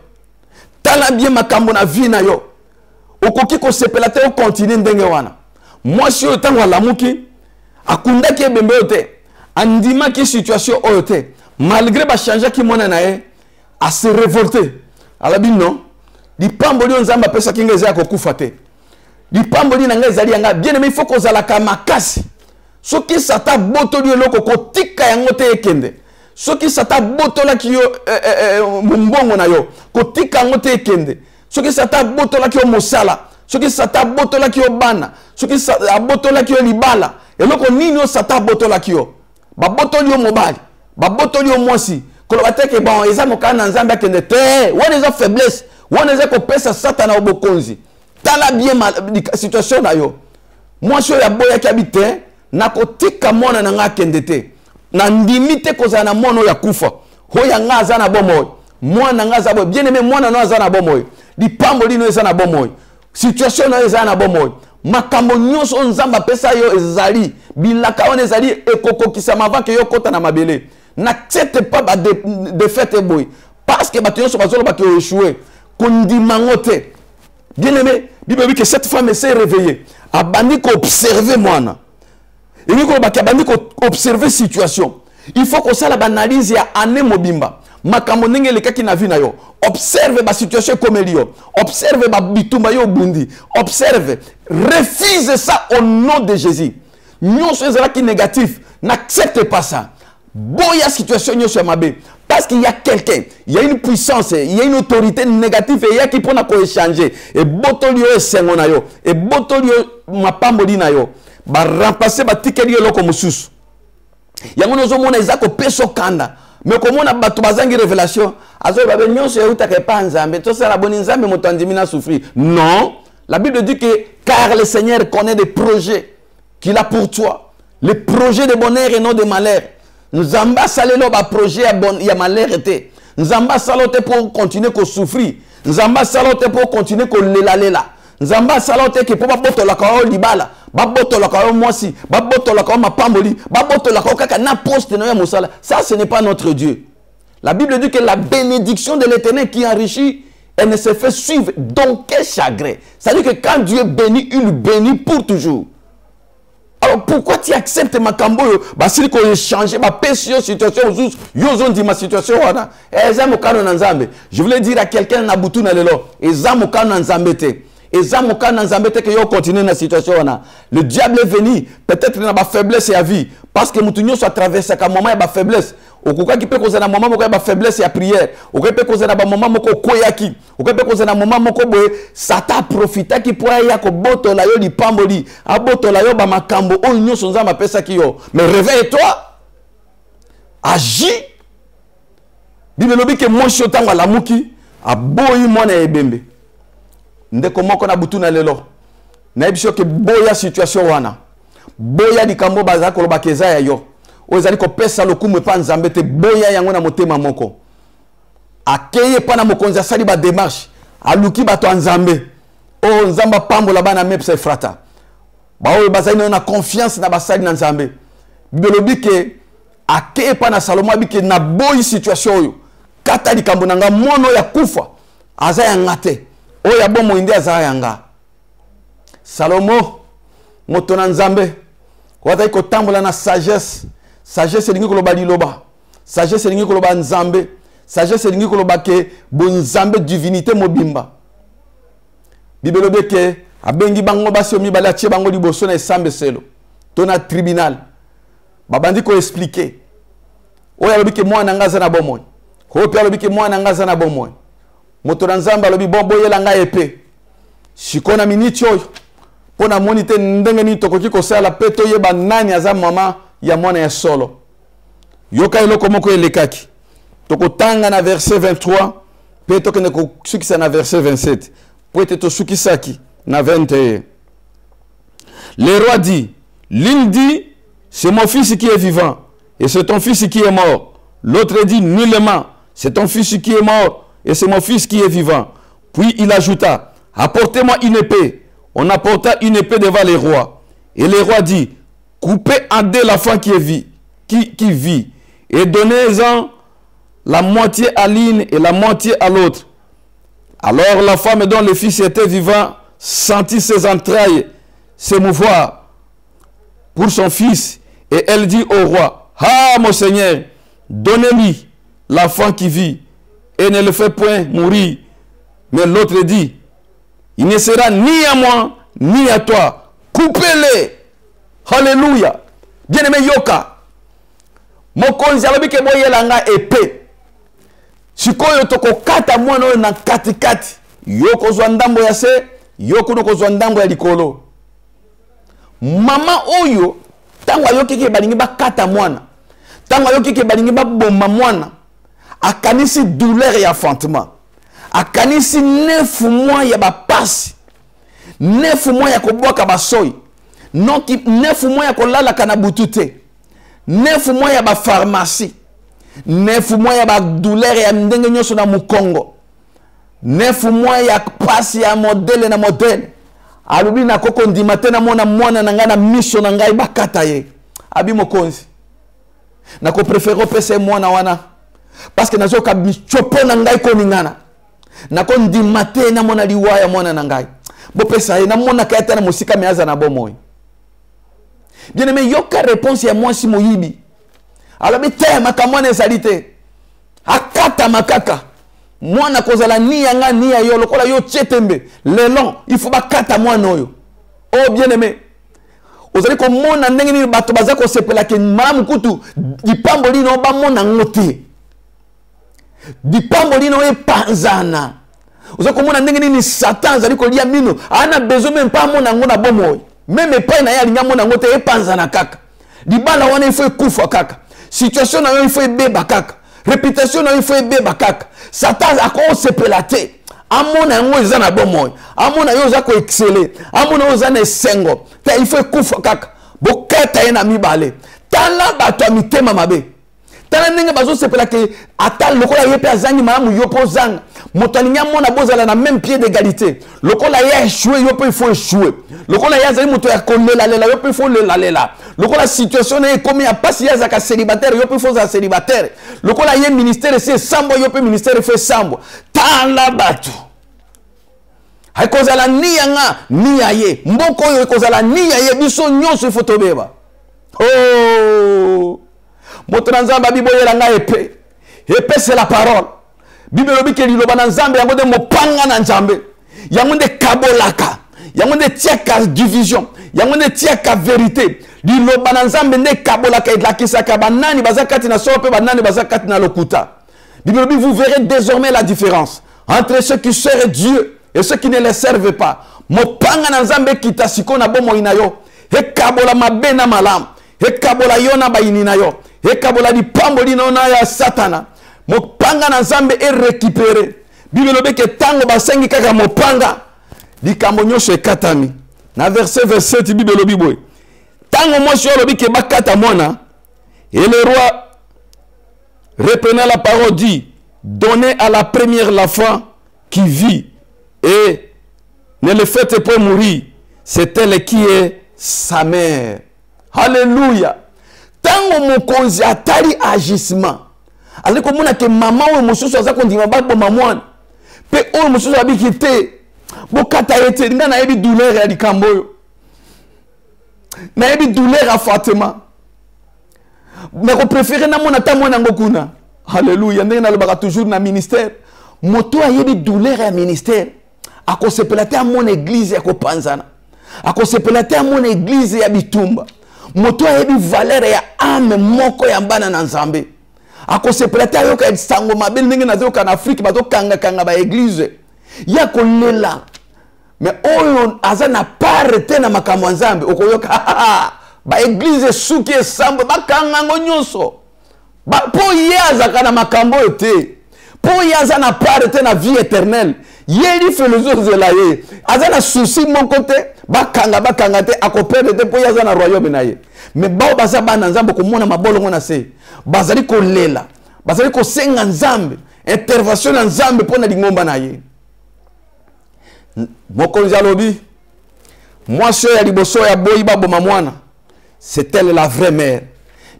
tala bien makambo na vie na yo okoki kosepela te okontinue ndenge wana. Mwasi oyo ntango alamuki akundaki ebembe oyo te, andimaki situation oyo te, malgré bachangeaki mwana na ye ase révolté. Alabi non, lipamboli oyo Nzambe apesaki nga eza ya kokufa te. Lipamboli na nga ezali yanga bien aimé, il faut kozalaka makasi. Soki sata botoli eloko kotika yango te ekende. Soki sata botolaki yo mbongo na yo kotika yango te ekende. Soki sata botolaki yo mosala, soki sata botolaki yo bana, soki sata botolaki yo libala, eloko nini yo sata botolaki yo? Ba botoli yo mobali, ba botoli yo mwasi. Koloba te ke bon eza mokana na Nzambe akende te. Wana eza faiblesse, wana eza kopesa satana obokonzi. Tala bien situation na yo. Mwasi oyo aboyaki abite na kotika mwana na nga akende te. Na ndimi te kozala na mwana oyo akufa. Hoya nga aza na bomoi. Mwana nga aza bomoi. Bien aimé, mwana no aza na bomoi. Lipamboli no eza na bomoi. Situation no eza na bomoi. Makambo nyonso Nzambe apesa yo ezali. Bilaka wana ezali ekokokisama avant ke yo kota na mabele. N'accepte pas de fait et boy. Parce que bato nyonso bazolo baki échoué. Kondima ngote. Bien aimé, Bible dit que cette femme s'est réveillée. Abandi ko observer mwana. Et nous ko observer situation. Il faut que ça la analyse ya ane mobimba. Makambo ndenge lekaki na vie na yo. Observe ba situation comme elio. Observe ba bitumba yo bundi. Observe. Refuse ça au nom de Jésus. Nyonso ezala ki négatif. N'accepte pas ça. Boya situation nyonso ya mabe. Parce qu'il y a quelqu'un, il y a une puissance, il y a une autorité négative et il y a qui peut échanger. Et botolio e sengonayo, et botolio mapamboli na yo, ba remplacer ba tikeli yo loko mususu. Yango nozo mona ezako peso kanda. Mais comme on a batu bazangi révélation, azo babe nyonso ya utaka pa Nzambe, to sala boni Nzambe moto andimina souffrir. Non, la Bible dit que car le Seigneur connaît des projets qu'il a pour toi, les projets de bonheur et non de malheur. Nous ambassadons ba projet ya malheur était. Nous ambassadons pour continuer à souffrir. Nous ambassadons pour continuer à lela. Nous ambassadons pour pas boto la kao libala, ba boto la kao moisi, ba boto la kao mapamboli, ba boto la kao kaka na poste na mosala. Ça ce n'est pas notre Dieu. La Bible dit que la bénédiction de l'Éternel qui enrichit, elle ne se fait suivre d'aucun chagrin. C'est-à-dire que quand Dieu bénit, il bénit pour toujours. Alors pourquoi tu acceptes ma cambo? Bah si qu'on échange, bah pêche situation aux dit ma situation wana. Je voulais dire à quelqu'un na butu na lelo, ezamukano nzambete. Ezamukano nzambete que yo continue na situation wana. Le diable est venu, peut-être na ba faiblesse ya vie parce que mutunyo soit traversé ka moment ya ba faiblesse. Okuka ki peut causer na moment moko ya ba faiblesse ya prière. Okuka peut causer na ba moment moko koyaki. Okuka peut causer na moment moko boye sata profita ki pour ya ko boto la yo li pamboli. A boto la yo ba makambo o nyonso Nzambe apesa ki yo. Mais réveille-toi. Agis. Bible lobi ke monshi otango la muki a boyi mona ebembe. Ndeko moko na butu na lelo. Na ebisho ke boya situation wana. Boya likambo baza ko loba keza ya yo. Ozali ko pesa lokumu pa Nzambe te boya yango na motema moko. Akeye pa na mokonzi asali ba démarche. Aluki bato Nzambe. O Nzamba pambola bana mepsa frata. Ba o bazali na confiance na basali na Nzambe. Bibelobi ke akeye pa na Salomo abike na boyi situation oyo. Kata likambo nanga mono ya kufa. Aza ya ngate. O ya bomo inde aza ya nga. Salomo moto na Nzambe. Wata ko tambola na sagesse. Sagesse elingi koloba liloba. Sagesse elingi koloba Nzambe. Sagesse elingi koloba ke bon Nzambe divinité mobimba. Bible lobe ke abengi bango basi o mibala tie bango liboso na esambe selo. To na tribunal. Babandi ko expliquer. Oya lobi ke mwana ngaza na bomoi. Ko pe lobi ke mwana ngaza na bomoi. Moto na Nzambe lobi bon boyela nga epé. Shikona miniti oyo. Pona monite ndenge ni tokoki ko sala peto yeba nani aza mama ya mwana ya solo. Yoka eloko moko elekaki. Toko tanga na verset 23, peto kene ko sukisa na verset 27. Poete to sukisaki na 21. Le roi dit, l'une dit, c'est mon fils qui est vivant et c'est ton fils qui est mort. L'autre dit nullement, c'est ton fils qui est mort et c'est mon fils qui est vivant. Puis il ajouta, apportez-moi une épée. On apporta une épée devant les rois. Et le roi dit, coupez en deux l'enfant qui vit et donnez-en la moitié à l'une et la moitié à l'autre. Alors la femme dont le fils était vivant sentit ses entrailles s'émouvoir pour son fils, et elle dit au roi, « Ah, mon Seigneur, donnez-lui l'enfant qui vit, et ne le fait point mourir. » Mais l'autre dit, « Il ne sera ni à moi, ni à toi. Coupez-les. » Alléluia. Bien-aimé Yoka. Mokonzi alobi ke boyelanga épée. Sikoyo toko kata mwana oyo na katikati. Yoko zwa ndambo ya se, yoko no kozwa ndambo ya likolo. Mama oyo tango ayoki ke balingi bakata mwana. Tango ayoki ke balingi babomba mwana. Akanisi douleur ya enfantement. Akanisi 9 mois ya bapasi. 9 mois ya kobwaka basoyi. 9 mois ya kolala kana butute. 9 mois ya ba pharmacie. 9 mois ya ba douleur ya ndenge nyoso na mukongo. 9 mois ya pasi ya modele na modele. Alubi na koko ndima tena mona mwana na ngana mission na ngai bakata ye. Abi mokonzi. Na ko préférer pese mwana wana. Parce que nazo ka bichopo na ngai ko ningana. Na ko ndima tena mona liwaya mwana na ngai. Bo pesa ye na mona kayata na musika meaza na bomoy. Bien aimé, yoka réponse ya moi si moyibi. Alors bite makamwana ezalite. Akata makaka. Mwana kozala ni yanga ni ya yo lokola yo chetembe. Lelon, il faut bakata mwana oyo. Oh bien aimé. Ozali ko mona ndenge ni bato bazako sepela ke mamu kutu dipambo lino ba mona ngote. Dipambo lino e panzana. Ozali ko mona ndenge ni Satan zali ko lia mino. Ana besoin même pas mona ngona bomoy. Même pas na ya linga mona ngote e panzana kaka. Dibala wana il faut kufa kaka. Situation na yo il faut beba kaka. Réputation na yo il faut beba kaka. Satan ako sepelate. Amona ngo ezana bomoy. Amona yo za ko exceller. Amona yo za na sengo. Te il faut kufa kaka. Bokata ena mibale. Tala bato mitema mabe. Tala ndenge bazo sepela ke ata lokola yepe azangi malamu yopo zanga. Motalinga mona bozala na même pied d'égalité. Lokola ya échoué yopo il faut échouer. Lokola ya zali moto ya kolela lela yopo il faut lela. Lokola situation na comme ya pasi ya zaka célibataire yopo il faut za célibataire. Lokola ya ministère c'est sambo yopo ministère fait sambo. Tala bato. Hay kozala ni yanga ni yaye. Mboko yo kozala ni yaye biso nyonso faut tobeba. Oh. Motranzamba biboyela nga épée. Épée c'est la parole. Bible lobi ke liloba na nzambe yango de mopanga na nzambe. Yango de kabolaka. Yango de tiaka division. Yango de tiaka vérité. Liloba na nzambe ne kabolaka idlakisaka banani bazakati na sope banani bazakati na lokuta. Bible lobi vous verrez désormais la différence entre ceux qui servent Dieu et ceux qui ne les servent pas. Mopanga na nzambe kitasiko na bomo inayo. He kabola mabe na malam. He kabola yona bayini na yo. He kabola di pambo lino na ya satana. Mopanga na nzambe est récupéré. Bible lobi ke tango basengi kaka mopanga likambo nyosho ekatami. Na verset 27 Bible lobi boy. Tango mwasi lobi ke bakata mwana et le roi reprenant la parole dit donnez à la première l'enfant qui vit et ne le faites pas mourir. C'est elle qui est sa mère. Alléluia. Tango mokonzi atali agissement. Alors comme on a que maman ou monsieur soit ça qu'on dit ma babo maman. Pe ou monsieur soit bikité. Bokata été nga na yebi douleur ya likambo. Na yebi douleur à Fatima. Mais on préfère na mona ta mona ngokuna. Alléluia. Ndenge na lobaka toujours na ministère. Moto a yebi douleur ya ministère. Ako sepelate à mon église ya kopanzana. Ako sepelate à mon église ya bitumba. Moto a yebi valeur ya âme moko ya mbana na nzambe. Ako sepelate ayo ka sango mabel ndenge na zo kana Afrique bato kanga ba église. Ya kolela. Mais oyo azana parte na makambo nzambe okoyoka ba église suki esambo bakanga ngonyonso. Ba po yaza kana makambo te. Po yaza na parte na vie éternelle. Yeli philosophe la ye. Azana souci mon côté bakanga te akoperde te po yaza na royaume na ye. Mais bao baza bana nzambe ko mona mabolo ngona se. Bazali ko lela. Bazali ko senga nzambe. Intervention na nzambe pona lingomba na ye. Mokonzi alobi. Moi so ya liboso ya boyi babo mamwana. C'est elle la vraie mère.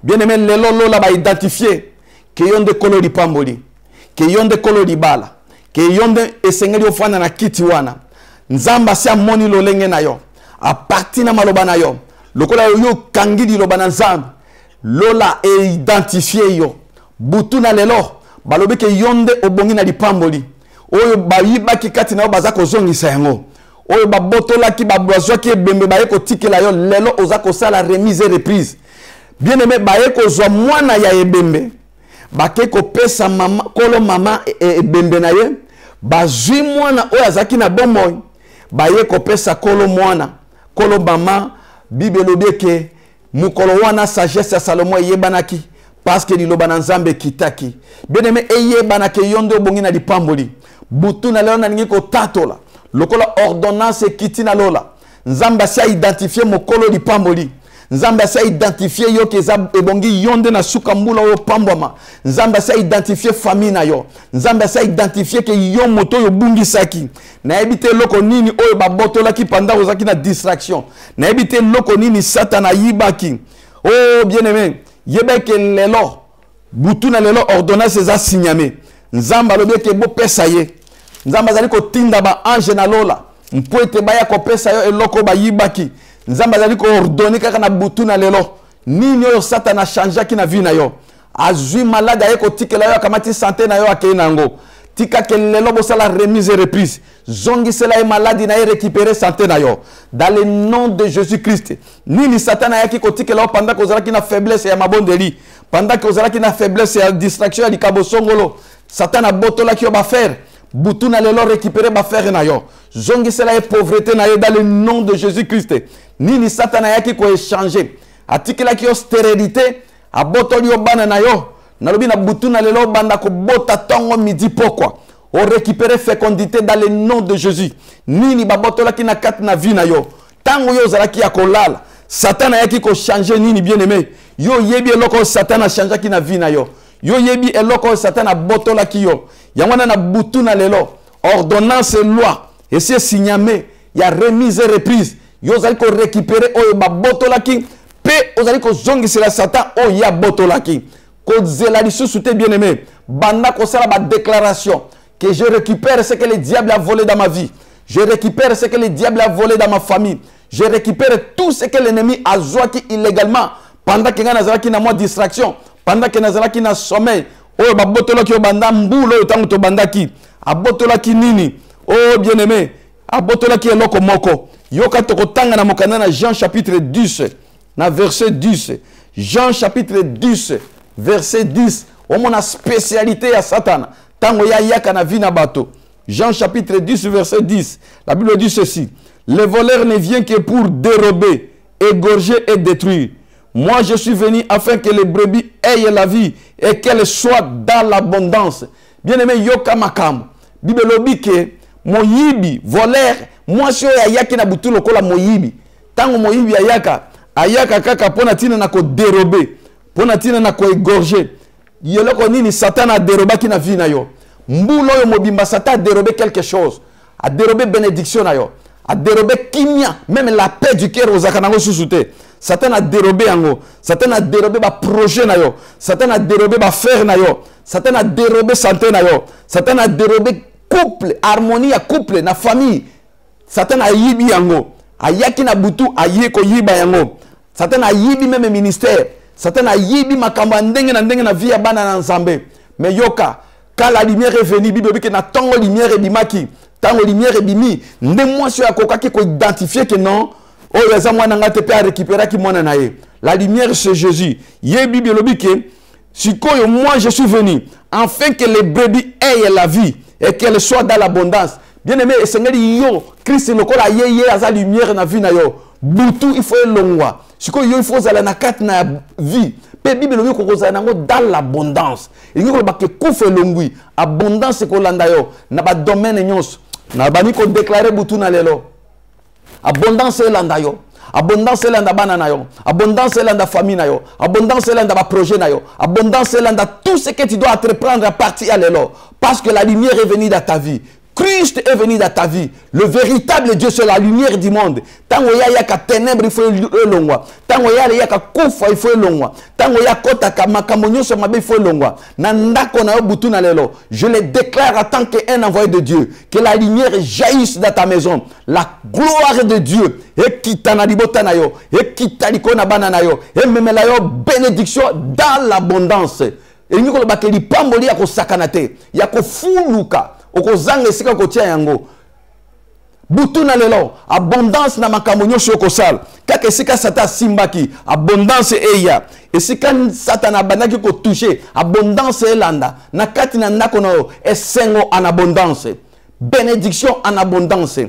Bien aimé lelo la ba identifier que yonde kolori pamboli. Que yonde kolori bala. Que yonde esengeli ofana na kiti wana. nzamba si amoni lolenge na yo a partir na maloba na yo lokola yo kangi di loba na nzambe lola e identifier yo butu na lelo balobi ke yonde obongi na lipamboli oyo bayibaki kati na yo baza kozongisa yango oyo babotolaki babwazwaki ebembe baye kotikela yo lelo oza kosala remise et reprise bien aimé baye kozwa mwana ya ebembe bake kopesa mama kolo mama ebembe na ye bazwi mwana oyo azaki na bomoi baye kopesa kolo mwana kolo mama bible elobi ke mukolo wana sagesse ya Salomo eyebanaki parce que liloba na nzambe kitaki bien aimé eyebanaki yondo obongi na lipamboli butu na lelo na ningi kotatola lokola ordonnance ekiti na lola nzambe asi identifier mokolo lipamboli nzambe asi identifier yo keza ebongi yonde na suka mbula oyo pambwama nzambe asi identifier famille na yo nzambe asi identifier ke yo moto yo bungisaki na ebite loko nini oyo babotolaki panda ozaki na distraction na ebite loko nini satana yibaki oh bien aimé yebeke lelo butu na lelo ordonnance eza signame nzambe alobi ke bo pesa ye nzambe azali kotinda ba ange na lola mpo ete baya kopesa yo eloko bayibaki nzambe azali koordonne kaka na butu na lelo nini oyo satana changeaki na vie na yo azwi malade aye kotikela yo akamati santé na yo akei nango tika ke lelo bosala remise et reprise zongisela ye maladi na ye récupérer santé na yo dans le nom de Jésus-Christ nini satana ayaki kotikela yo pendant que ozalaki na faiblesse ya mabondeli pendant que ozalaki na faiblesse ya distraction ya likabo songolo satana botolaki yo bafaire butu na lelo récupérer bafaire na yo zongisela ye pauvreté na yo dans le nom de Jésus-Christ nini satana ayaki ko échanger atikelaki yo stérilité abotoli yo bana na yo nalobi na butu na lelo banda ko bota tongo midi pokwa o récupérer fécondité dans le nom de Jésus nini babotolaki na kati na vie na yo tango yo zalaki ya kolala satana ayaki ko changer nini bien aimé yo yebi eloko satana changeaki na vie na yo yo yebi eloko satana botolaki yo yango na butu na lelo ordonnance loi et c'est signamé ya remise et reprise yo zali ko récupérer oyo babotolaki pe ozali ko zongisela satan oyo ya botolaki ko zela lisusu te bien aimé banda ko sala ba déclaration que je récupère ce que le diable a volé dans ma vie je récupère ce que le diable a volé dans ma famille je récupère tout ce que l'ennemi a joué illégalement pendant que nazalaki na moi distraction pendant que nazalaki na sommeil oyo babotolaki yo banda mbulo oyo tango to bandaki abotolaki nini oh bien aimé abotolaki eloko moko yoka tokotanga na mokanda na Jean chapitre 10 na verset 10 Jean chapitre 10 verset 10 omona spécialité ya Satan tango ya yaka na vie na bato Jean chapitre 10 verset 10 la Bible dit ceci le voleur ne vient que pour dérober égorger et détruire moi je suis venu afin que les brebis aient la vie et qu'elles soient dans l'abondance bien aimé yoka makam Bible lobi ke moyibi voleur moi si ya yaki na butu lokola moyibi tango moyibi ayaka kaka pona tina na ko dérober pona tina na ko égorger yeloko nini Satan a dérobaki na vie na yo mbulo yo mobimba Satan a dérobé quelque chose a dérobé bénédiction na yo a dérobé kimia même la paix du cœur aux akanango susute Satan a dérobé yango Satan a dérobé ba projet na yo Satan a dérobé ba faire na yo Satan a dérobé santé na yo Satan a dérobé couple harmonie ya couple na famille Satan a yibi yango ayaki na butu aye ko yiba yango Satan a yibi même ministère Satan a yibi makamba ndenge na vie ya bana na nzambe mais yoka quand la lumière est venue Bible dit que na tango lumière ebimaki tango lumière ebimi nde mwasi ya kokaki ko identifier que non oh eza mwana ngate pe a récupérer ki mwana na ye la lumière c'est Jésus ye Bible dit que sikoyo moi je suis venu afin que les brebis aient la vie et qu'elles soient dans l'abondance bien aimé esengeli yo Christ lokola ye aza lumière na vie na yo butu il faut elongwa sikoyo yo il faut zala na kati na vie pe Bible lobi ko kozala nango dans l'abondance elingi ko bakke kufa elongwi abondance ko landa yo na ba domaine nyonso na bani ko déclarer butu na lelo abondance elanda yo abondance elanda bana na yo abondance elanda famille na yo abondance elanda ba projet na yo abondance elanda tout ce que tu dois entreprendre à partir à lelo parce que la lumière est venue dans ta vie Christ est venu dans ta vie. Le véritable Dieu, c'est la lumière du monde. Tant qu'il y a des ténèbres, il faut l'ongwa. Tant qu'il y a des koufa, il faut l'ongwa. Tant qu'il y a des makamonyo sur ma il faut l'ongwa. Je le déclare en tant qu'un envoyé de Dieu. Que la lumière jaillisse dans ta maison. La gloire de Dieu. Et qui t'a nalibotanayo. Et qui t'a likona bananayo. Et même la bénédiction dans l'abondance. Et nous avons dit que pamboli yako sakanate. Yako fuluka. Okozanga esika kotia yango butuna lelo abondance na makamonyo shokosal kaka esika sata simbaki abondance eya esika satana banaki ko toucher abondance elanda na kati na ndako na esengo en abondance, bénédiction en abondance,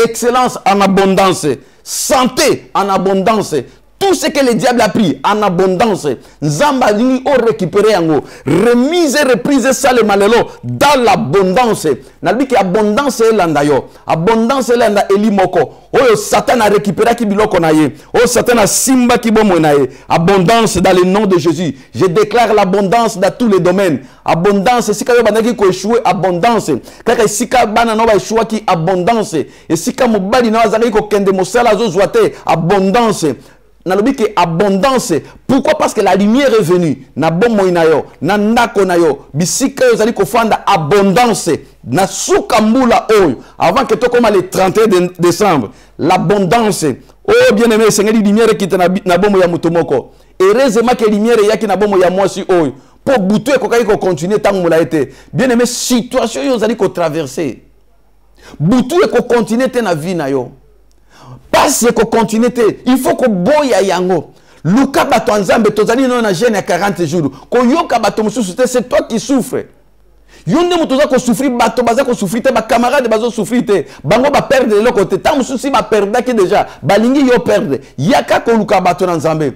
excellence en abondance, santé en abondance. Tout ce que le diable a pris en abondance, Nzamba lui a récupéré en haut. Remise et reprise ça le malelo dans l'abondance. Nalbi que abondance est l'andayo. Abondance est l'anda elimoko. Oh Satan a récupéré qui biloko naye. Oh Satan a simba qui bomo naye. Abondance dans le nom de Jésus. Je déclare l'abondance dans tous les domaines. Abondance, si kayo banaki ko échouer abondance. Kaka si ka bana no ba échouer qui abondance. Et si ka mobali no azali ko kende mosala zo zoate abondance. Nalobi que abondance. Pourquoi? Parce que la lumière est venue. Na bomo inayo, na ndako nayo, bisika yo zali kofanda abondance. Na soukambula oyo. Avant que to comme le 31 décembre, l'abondance. Oh bien-aimé, Seigneur, la lumière qui te na bomo ya mutomoko. Heureusement que la lumière yaki na bomo ya moi si oyo. Pour bouter kokai ko continuer tant moula été. Bien-aimé, situation yo zali ko traverser. Bouter ko continuer te na vie na yo. Parce que continue, il faut que boya yango. Luka bato nzambe tozali non na jeune à 40 jours. Ko yoka bato mususu c'est toi qui souffres. Yonde mutoza ko souffrir bato baza ko souffrir te ba camarade bazo souffrir te. Bango ba perdre le côté. Tant mususu ba perdre ki déjà. Balingi yo perdre. Yaka ko luka bato nzambe.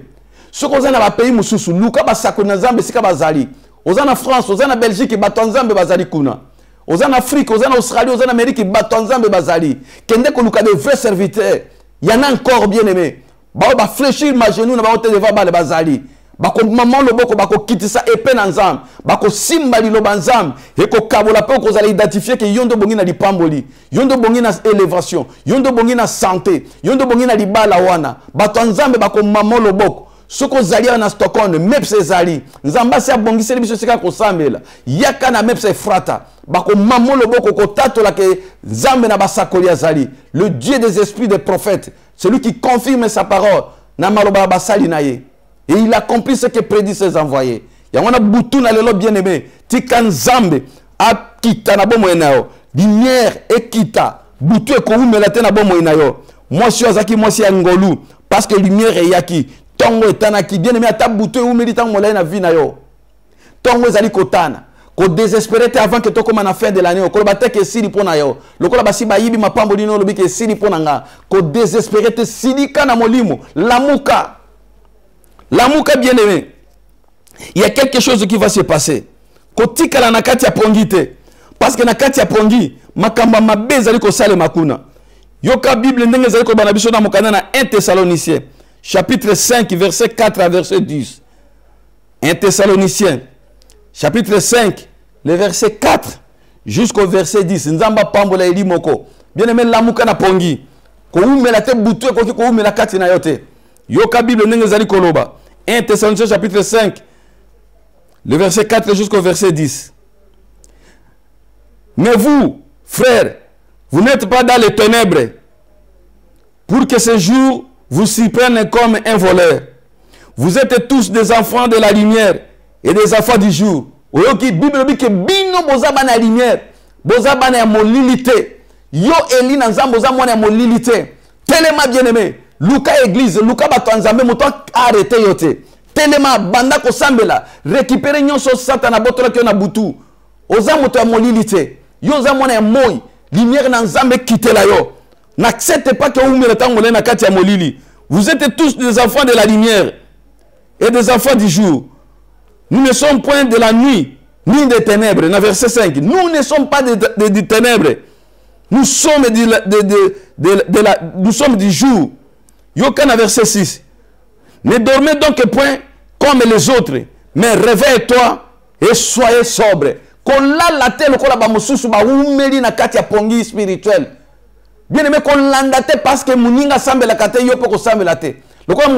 Ce qu'on a na ba pays mususu luka ba sako nzambe sika bazali. Oza na France, oza na Belgique bato nzambe bazali kuna. Oza na Afrique, oza na Australie, oza na Amérique bato nzambe bazali. Kende ko luka de vrais serviteurs. Il y en a encore bien aimé. Bah fléchir ma genou na ba hote devant ba le bazali. Ba ko maman le boko ba ko kitisa épée na nzam. Ba ko simbali lo banzam et ko kabola pe ko zali identifier que yondo bongi na lipamboli. Yondo bongi na élévation, yondo bongi na santé, yondo bongi na libala wana. Ba to nzambe ba ko maman le boko. Soko zali na Stockholm même ces zali. Nzamba se bongi se biso sika ko sambela. Yaka na même ces frata. Bako maman le boko ko tato la ke nzambe na basakoli azali. Le Dieu des esprits des prophètes, celui qui confirme sa parole, na maloba basali na ye. Et il accomplit ce que prédit ses envoyés. Yangona butu na lelo bien-aimé, tika nzambe akita na bomo enao. Lumière ekita, butu ko umelate na bomo enayo. Moi si azaki moi si ngolu parce que lumière e yaki. Tongo etanaki bien-aimé ata butu umeli tango molai na vie na yo. Tongo ezali kotana. Ko désespéré avant que to comme à la fin de l'année ko ba teke sili pona yo lokola basi ba yibi mapambo lino lobi ke sili pona nga ko désespéré te sili kana molimo lamuka bien-aimé, il y a quelque chose qui va se passer ko tikala na kati ya pongi te parce que na kati ya pongi makamba mabe zali ko sale makuna yoka Bible ndenge zali ko bana biso na mokana na 1 Thessaloniciens chapitre 5 verset 4 à verset 10. 1 Thessaloniciens chapitre 5, le verset 4 jusqu'au verset 10. Nzamba pambola eli moko. Bien aimé lamuka na pongi. Ko umela te butu ko ki ko umela kati na yote. Yoka Bible ndenge zali koloba. 1 Thessaloniciens chapitre 5, le verset 4 jusqu'au verset 10. Mais vous, frères, vous n'êtes pas dans les ténèbres pour que ce jour vous s'y prenne comme un voleur. Vous êtes tous des enfants de la lumière et des enfants du jour. Oyoki Bible dit que bino bozaba na lumière, bozaba na molilité. Yo eli na nzambo za mwana molilité. Telema bien-aimé, Luka église, Luka bato nzambe moto arrêté yote. Telema banda ko sambela, récupérer nyonso satana botola ki na butu. Oza moto ya molilité. Yo za mwana moi, lumière na nzambe kitela yo. N'acceptez pas que vous me retangolez na kati ya molili. Vous êtes tous des enfants de la lumière et des enfants du jour. Nous ne sommes point de la nuit, ni des ténèbres. Dans verset 5. Nous ne sommes pas des ténèbres. Nous sommes, nous sommes du jour. Yokan verset 6. Ne dormez donc point comme les autres, mais réveille-toi et soyez sobre. kolala te lokola ba mosusu ba umeli na kati ya pongi spirituel. Bien aimé kolanda te parce que muninga sambela kate yo poko sambela te. Lokola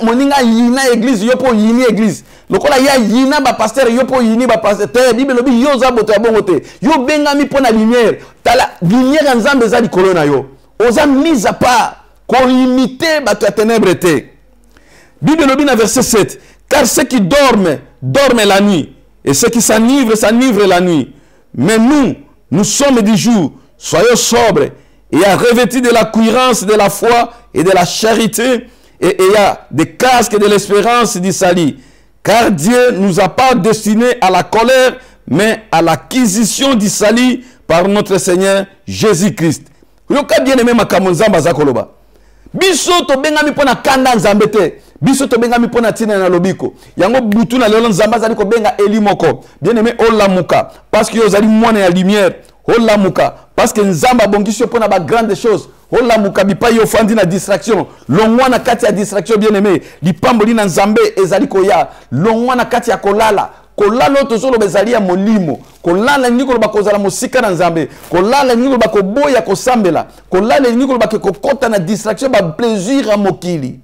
moninga yina église yo po yini église. Lokola ya yina ba pasteur yo po yini ba pasteur te. Bible lobi yo za boto ya bongo te. Yo bengami pona lumière. Tala lumière nzambe za likolo na yo. Oza mise à part ko imiter bato ya ténèbres te. Bible lobi na verset 7. Car ceux qui dorment, dorment la nuit. Et ceux qui s'enivrent, s'enivrent la nuit. Mais nous sommes du jour. Soyons sobres et revêtus de la cuirasse de la foi et de la charité et ayant des casques de l'espérance du salut. Car Dieu ne nous a pas destinés à la colère, mais à l'acquisition du salut par notre Seigneur Jésus-Christ. Yoka bien aimé makambo nzamba za koloba. Biso to bengami pona kanda nzambe te. Biso to bengami pona tina na lobiko. Yango butu na lelo nzamba zali ko benga elimoko. Bien aimé olamuka parce que yozali mwana ya lumière. Olamuka parce que nzamba bongisi pona ba grande chose. Olamuka bipa yo fandi na distraction. Longwa na kati ya distraction bien aimé. Lipambo lina nzambe ezali ko ya. Longwa na kati ya kolala. Kolala tozolo bezali ya molimo. Kolala niko bakozala musika na nzambe. Kolala niko bakoboya kosambela. Kolala niko bakokota na distraction ba plaisir a mokili.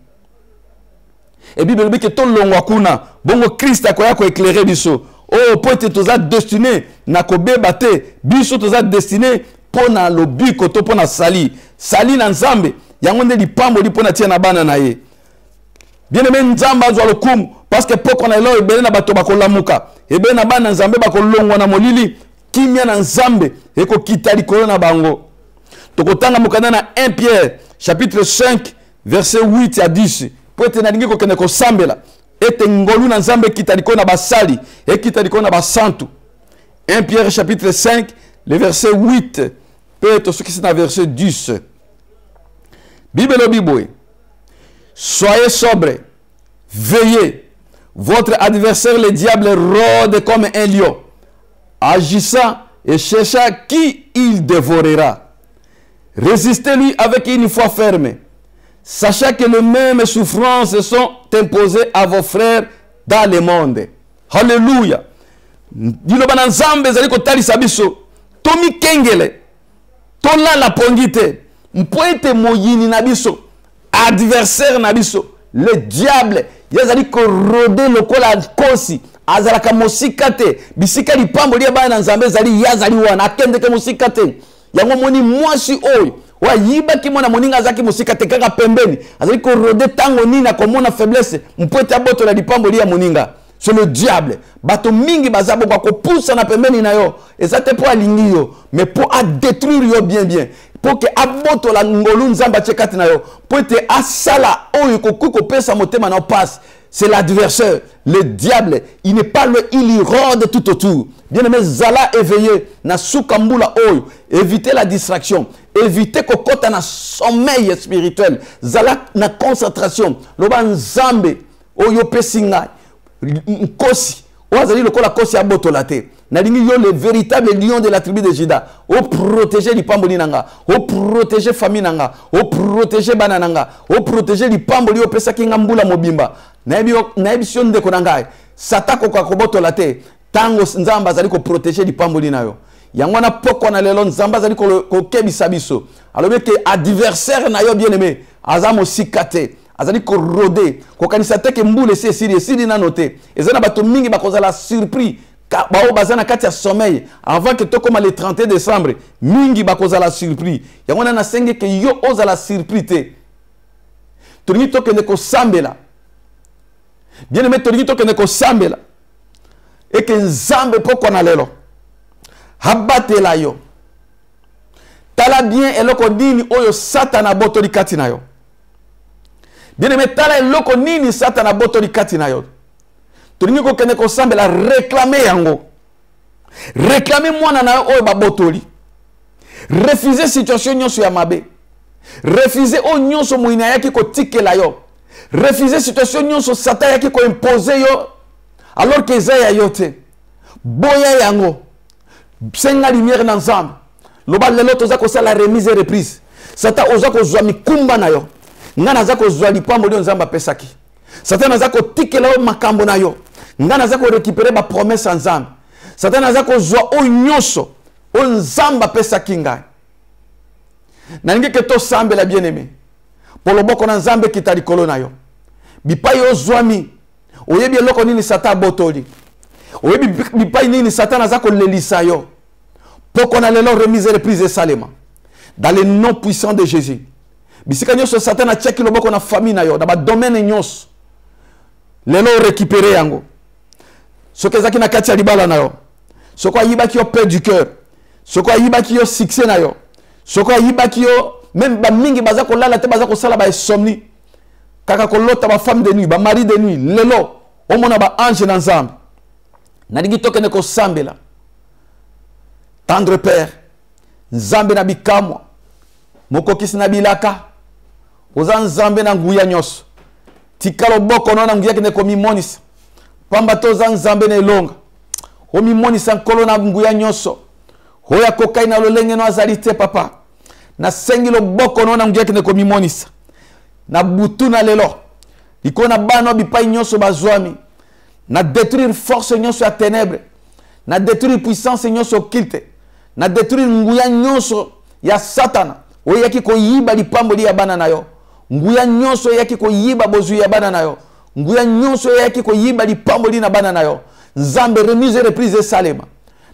Et Bible dit que tout longwa kuna bongo Christ akoya ko éclairer biso. Oh peut-être toza destiné na kobeba te. Biso toza destiné pona lobiko to pona sali. Sali na nzambe yango nde lipambo li pona tia na bana na ye. Bien aimé nzamba zo lokumu parce que poko na elo ebele na bato bakolamuka. Ebe na bana nzambe bakolongwa na molili kimia na nzambe eko kita likolo na bango. Tokotanga mokanda na 1 Pierre chapitre 5 verset 8 à 10. Poete na lingi ko kene ko sambela ete ngolu na nzambe kita likolo na basali e kita likolo na basantu. 1 Pierre chapitre 5 le verset 8 peut ce qui c'est dans verset 10. Bible biboé. Soyez sobres, veillez. Votre adversaire, le diable, rôde comme un lion, agissant et cherchant qui il dévorera. Résistez-lui avec une foi ferme, sachant que les mêmes souffrances sont imposées à vos frères dans le monde. Alléluia. Dilo bana nzambe zali kotalisa biso. Tomi kengele. Tola la pongite. Mpoete moyini na biso. Adversaire na biso. Le diable. Yazali ko rode lokola kosi. Azalaka mosika te. Bisika lipambo liya bana nzambe zali yazali wana. Akende ke mosika te. Yango moni mwasi oyo. Wa yiba ki mona moninga zaki mosika te kaka pembeni. Azali ko rode tango nini na komona faiblesse. Mpoete aboto la lipambo liya moninga. C'est le diable. Bato mingi bazabo kwa poussa na pembeni na yo. Et ça te pour aligner yo. Mais pour à détruire yo bien. Pour que aboto la ngolu nzamba tchekati na yo. Pour te asala oyo ko pesa motema na passe. C'est l'adversaire, le diable. Il n'est pas le, il y rôde tout autour. Bien aimé, zala éveillé na sukambula oyo. Évitez la distraction. Évitez kokota na sommeil spirituel. Zala na concentration. Loba nzambe oyo pesinga. Kosi. Oazali lokola kosi ya boto la te. Nalingi yo le véritable lion de la tribu de Juda. O protéger lipamboli nanga. O protéger famille nanga. O protéger bana nanga. O protéger lipamboli o pesa kinga mbula mobimba. Naebi sio ndeko nangai. Satako kwa koboto la te. Tango nzamba zali ko protéger lipamboli na yo. Yangwana poko na lelo nzamba zali ko kebisa biso. Alobe ke adversaire na yo bien aimé. Azamo sikate. Azali ko rode. Ko kanisa te ke mbule se siri na note. Ezana bato mingi bakozala surpris. Bao bazana kati ya sommeil avant que to comme le 31 décembre mingi bakozala surpris. Yangwana na senge ke yo ozala surpris te. Tolingi to ke ne ko sambela. Bien aimé tolingi to ke ne ko sambela. Et que nzambe poko na lelo. Habatela yo. Tala bien eloko nini oyo satana boto likati na yo. Bien aimé tala eloko nini satana boto likati na yo. Tolingi ko kene ko sambela réclamer yango. Réclamer mwana na oyo babotoli. Refuser situation nyonso ya mabe. Refuser o nyonso moina yaki ko tikela yo. Refuser situation nyonso satan yaki ko imposer yo alors que ezaya yo te. Boya yango. Senga lumière na nzambe. Loba lelo toza ko sala remise et reprise. Satan oza ko zwa mikumba na yo. Ngana za ko zwa lipambo lyo nzamba pesaki. Satan aza ko tikela yo makambo na yo. Ngana za ko récupérer ba promesse nzambe. Satan aza kozwa o nyonso o nzamba pesa kingai. Nalingi ke to sambe la bien-aimé. Pour le boko na nzambe kita likolo na yo. Bipai ozwami. Oyebi eloko nini Satan botoli. Oyebi bipai nini Satan aza kolelisa yo. Poko na lelo remise et reprise salema. Dans le nom puissant de Jésus. Bisika nyonso Satan a tcheki le boko na famille na yo, na ba domaine nyonso. Lelo récupérer yango. Soki ezaki na kati ya libala na yo. Soko ayibaki yo paix du cœur. Soko ayibaki yo succès na yo. Soko ayibaki yo même ba mingi baza ko lala te baza ko sala ba insomnie. Kaka ko lota ba femme de nuit, ba mari de nuit, lelo o mona ba ange na nzambe. Na digi tokene ko sambela. Tendre Père, nzambe na bikamwa. Mokokisi na bilaka. Oza nzambe na nguya nyonso. Tikalo boko no na nguya kene ko mimonisa. Pamba to za nzambe na elonga. O mimonisa nkolo na nguya nyonso. Hoya kokai na lolenge no azalite papa. Na sengi lo boko no na nguya kene ko mimonisa. Na butu na lelo. Iko na bano bipai nyonso bazwami. Na détruire force nyonso ya ténèbres. Na détruire puissance nyonso occulte. Na détruire nguya nyonso ya Satana. Oyaki ko yiba lipambo li ya bana na yo. Nguya nyonso yaki ko yiba bozu ya bana na yo. Nguya nyonso yaki ko yiba lipambo li na bana na yo. Nzambe remise et reprise salema.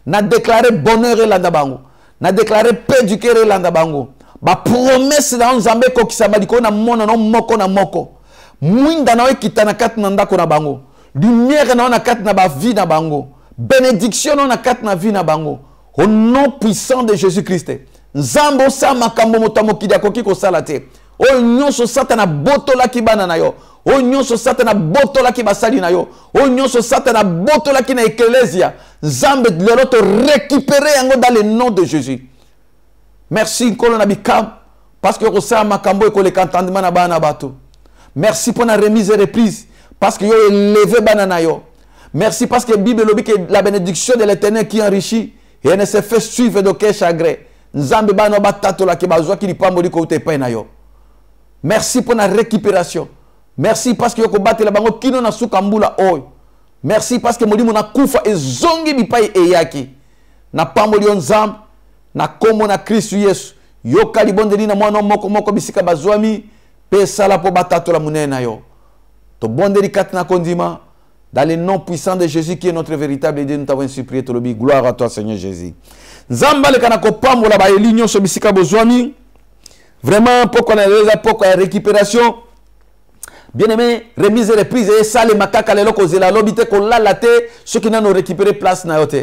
Na déclarer bonheur et landa bango. Na déclarer paix du cœur et landa bango. Ba promesse na nzambe ko kisama liko na mona no moko na moko. Mwinda na kita na kat na ndako na bango. Lumière na kat na ba vie na bango. Bénédiction na kat na vie na bango. Au nom puissant de Jésus-Christ. Nzambo sa makambo motamokidi akoki ko salate. O nyonso Satana botola ki bana na yo. O nyonso Satana botola ki basali na yo. O nyonso Satana botola ki na ecclésia. Nzambe lelo to récupérer yango dans le nom de Jésus. Merci nkolo na bikam parce que ko sa makambo e ko le entendement na bana bato. Merci pour la remise et reprise parce que yo élevé bana na yo. Merci parce que la Bible dit que la bénédiction de l'Éternel qui enrichit et elle ne se fait suivre d'aucun chagrin. Nzambe bano batato la ki bazwa ki lipambo liko te pe na yo. Merci pour la récupération. Merci parce que yoko bate la bango kino na suka mbula oy. Merci parce que molimo na kufa ezongi bipai eyaki. Na pambo lion nzambe na komo na Kristo Yesu. Yoka libondeli na mwana moko moko bisika bazwami pe sala po batato la munene na yo. To bondeli kat na kondima dans le nom puissant de Jésus qui est notre véritable Dieu, nous t'avons supplié to lobi gloire à toi Seigneur Jésus. Nzamba le kana ko pambo la ba elinyo so bisika bozwami. Vraiment, pourquoi on a pourquoi récupération. Bien aimé, remise et reprise et ça les makaka les locaux et la lobité qu'on l'a laté ceux qui n'ont récupéré place na yote.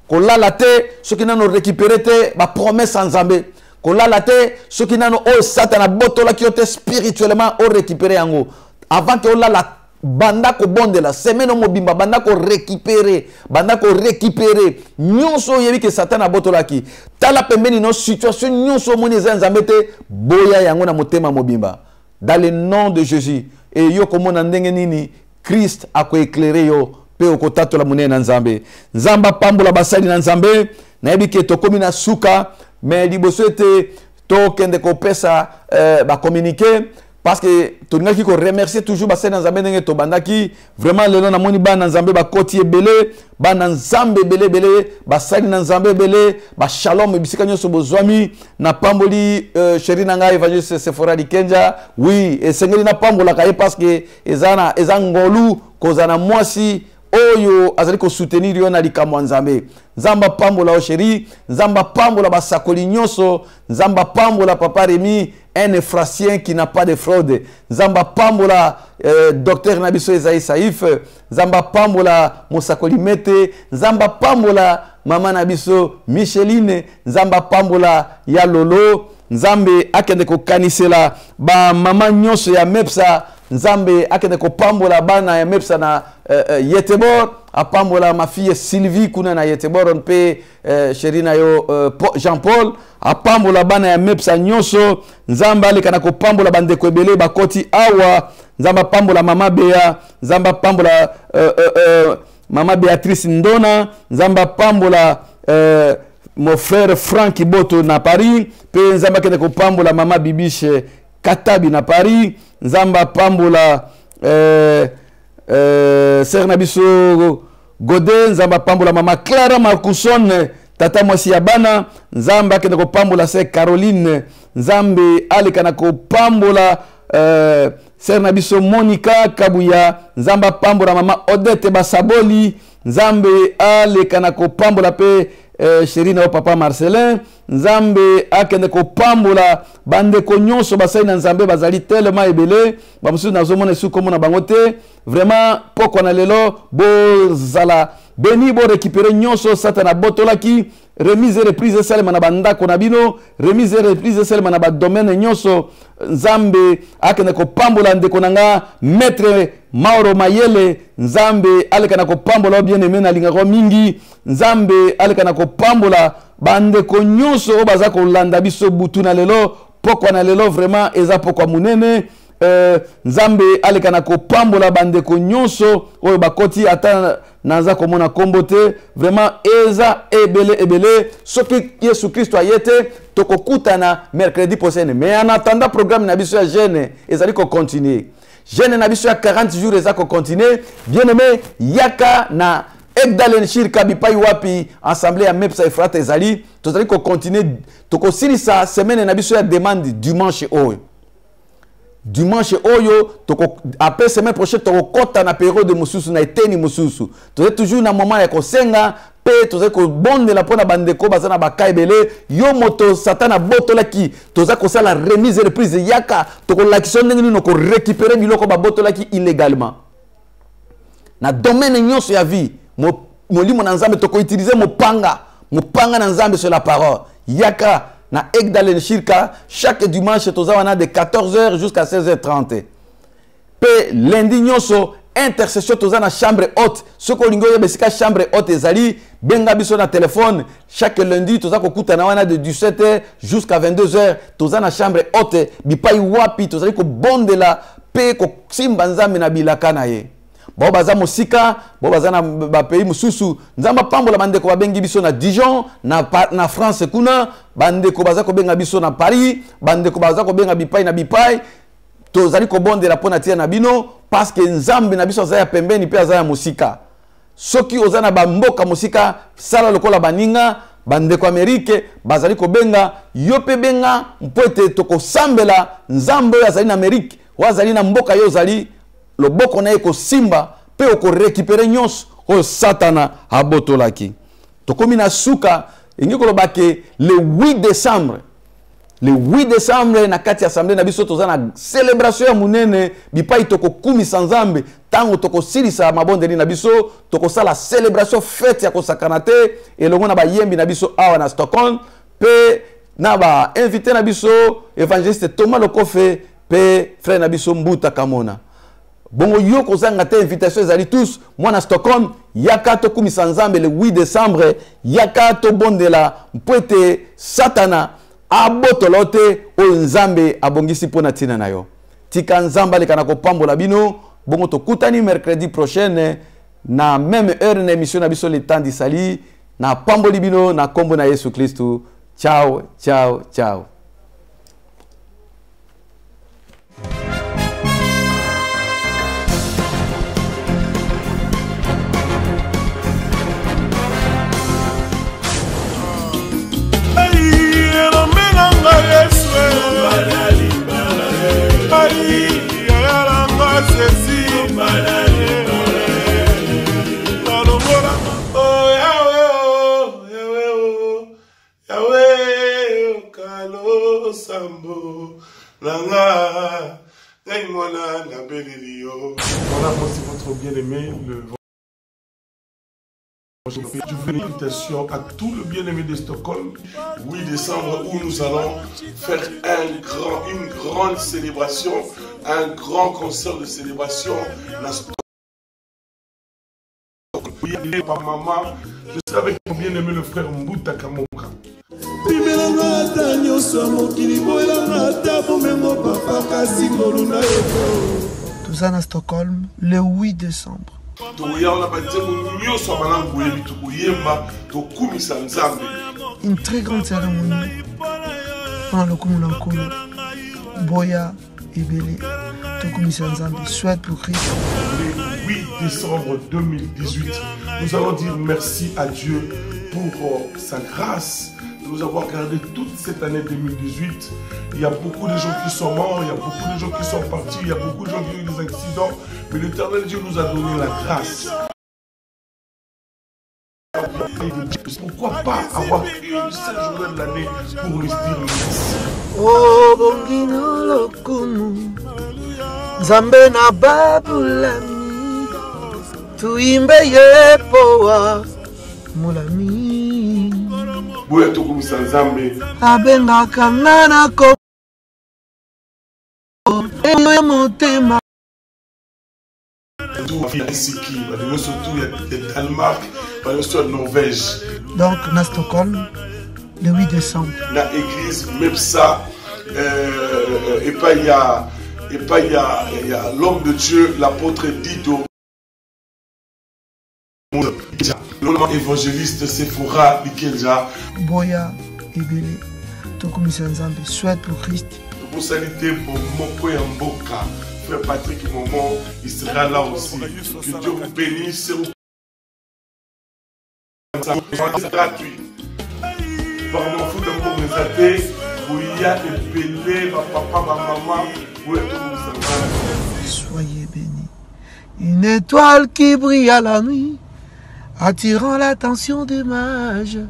Qu'on l'a laté ceux qui n'ont récupéré te ma promesse en Zambé. Qu'on l'a laté ceux qui n'ont oh Satan boto là qui ont spirituellement au récupéré en haut. Avant que on l'a banda ko bonde la semaine mobimba banda ko récupérer nyonso yebi que Satan a boto la ki tala pembeni no situation nyonso moneza nzambete boya yango na motema mobimba dans le nom de Jésus et yo komona ndenge nini Christ a ko éclairer yo pe okotato la monene na nzambe nzamba pambola basali na nzambe na yebi ke to komi na suka mais liboso ete to kende ko pesa ba communiquer parce que tu ko remercier toujours ba sena nzambe ndenge to bandaki vraiment lelo na moni ba na nzambe ba koti ebele ba na nzambe belé ba sali na nzambe belé ba shalom bisika nyoso bozwami na pamboli chéri na ngai evangeliste Sephora di Kenja oui et sengeli na pambola kaye parce que ezangolu kozana mwasi oyo azali ko soutenir yo na likambo nzambe nzamba pambola o chéri nzamba pambola basakoli nyoso nzamba pambola papa Rémi un Ephratien qui n'a pas de fraude nzamba pambola docteur Nabiso Esaïe Saïf nzamba pambola Mosakoli Mete nzamba pambola mama Nabiso Micheline nzamba pambola ya Lolo nzambe akende ko kanisela ba mama nyoso ya Mepsa nzambe akende ko pambola bana ya Mepsa na Yetebor apambola ma fille Sylvie kuna na Yetebor on pe sherina yo Jean-Paul apambola bana ya Mepsa nyoso nzamba alekana ko pambola bandeko ebele bakoti awa nzamba pambola mama Bea nzamba pambola mama Béatrice Ndona nzamba pambola mon frère Franck Boto na Paris pe nzamba kende ko pambola mama Bibiche Katabi na Paris nzamba pambola Sœur Nabiso Godé, nzamba pambola mama Clara Marcuson, tata mwasi ya bana, nzamba akende ko pambola se Caroline, nzambe alekana ko pambola ser na biso Monica Kabuya, nzamba pambola mama Odette Basaboli, nzambe alekana ko pambola pe chéri na papa Marcelin, nzambe akende ko pambola bande ko nyonso basai na nzambe bazali tellement ebele ba musu na zomona su komona bangote vraiment poko na lelo bo zala beni bo récupérer nyonso satana botolaki remise et reprise salema na bandako na bino remise et reprise salema na ba domaine nyonso nzambe akende ko pambola ndeko nanga maître Mauro Mayele, nzambe alekana ko pambola bien aimé na lingako mingi, nzambe alekana ko pambola bande ko nyonso o baza ko landa biso butu na lelo poko na lelo vraiment eza poko munene. Nzambe alekana ko pambola bande ko nyonso o bakoti ata naza komona kombote vraiment eza ebele soki Yesu Kristo ayete tokokutana mercredi prochain, mais en attendant programme na biso ya jeune ezali ko continuer. Jeune na biso ya 40 jours eza ko continuer. Bien aimé yaka na Egdalen Shirka bipai wapi assemblée ya Mepsa Efrata ezali tozali ko continuer toko silisa semaine na biso ya demande dimanche oyo. Dimanche oyo toko après semaine prochaine toko kota na période de mususu na eteni mususu. Tozali toujours na moment ya kosenga pe tozali ko bondela pona bandeko bazana bakaibele yo moto satana botolaki tozali ko sala remise et reprise yaka toko lakison ndenge nino ko récupérer biloko ba botolaki illégalement. Na domaine nyonso ya vie molimo na nzambe toko utiliser mopanga na nzambe sur la parole yaka na Egdalen Shirka chaque dimanche tozawana de 14h jusqu'à 16h30 pe lundi nyonso intercession tozana chambre haute soko lingo yebesika chambre haute ezali benga biso na téléphone chaque lundi tozako kutana wana de 17h jusqu'à 22h tozana chambre haute bipai wapi tozali ko bondela pe ko simba nzambe na bilaka na ye. Bo baza mosika, bo baza na ba pays mususu, nzamba pambola bandeko babengi biso na Dijon, na France kuna, bandeko baza ko benga biso na Paris, bandeko baza ko benga bipai na bipai, tozali ko bondela pona tia na bino parce que nzambe na biso azaya pembeni pe azaya mosika. Soki ozana ba mboka mosika, sala lokola baninga, bandeko Amerike bazali ko benga yo pe benga mpoete toko sambela nzambe azali na Amerike, wazali na mboka yo zali loboko na eko simba pe oko récupérer nyonso o satana abotolaki. Tokomi na suka ingi kolobake le 8 décembre. Le 8 décembre na kati assemblée na biso tozana célébration ya munene bipai toko kumi sanzambe tango toko silisa mabondeli na biso toko sala célébration fête ya kosakana te elongo na bayembi na biso awa na Stockholm pe na ba invité na biso évangéliste Thomas Lokofe pe frère na biso Mbuta Kamona. Bongo yo kozanga te invitation ezali tous mwana Stockholm yaka to kumisa nzambe le 8 décembre yaka to bondela mpwete satana abotolote o nzambe abongisi pona tina na yo tika nzamba le kana ko pambola bino bongo to kutani mercredi prochaine na même heure na émission na biso le temps d'Isali na pamboli bino na kombo na Yesu Kristo. Ciao ciao ciao. Voilà, voici votre bien-aimé, je fais une invitation à tout le bien-aimé de Stockholm, 8 décembre, où nous allons faire une grande célébration, un grand concert de célébration. Par maman, je suis avec mon bien-aimé le frère Mbuta Kamoka. Tout ça à Stockholm le 8 décembre. Une très grande cérémonie. Pendant le Kumunankolo, Boya et Bélé, Tokumisa Nzambe, souhaite pour Christ. Le 8 décembre 2018, Nous allons dire merci à Dieu pour sa grâce de nous avoir gardé toute cette année 2018. Il y a beaucoup de gens qui sont morts, il y a beaucoup de gens qui sont partis, il y a beaucoup de gens qui ont eu des accidents, mais l'Éternel Dieu nous a donné la grâce. Pourquoi pas avoir une seule journée de l'année pour lui dire merci? Oh, bongino lokumu, Nzambe na babulami, tuimbe yepoa, mulami. Boya tokumisa Nzambe. Abenga kangana ko, eyo motema. Tout ici qui, surtout il y a Danemark, surtout Norvège. Donc, à Stockholm, le 8 décembre. La église, même ça, et pas il y a l'homme de Dieu, l'apôtre Dido. Le évangéliste Sephora Nikelja. Boya, Ebele, Tokumisa Nzambe, souhaite pour Christ. Pour saluer pour Moko Yamboka. Frère Patrick Momo, il sera là aussi. Que Dieu vous bénisse. C'est gratuit. Par mon foot pour mes athées, pour y a des pelés, ma papa, ma maman, pour être tout. Soyez bénis. Une étoile qui brille à la nuit, attirant l'attention des mages.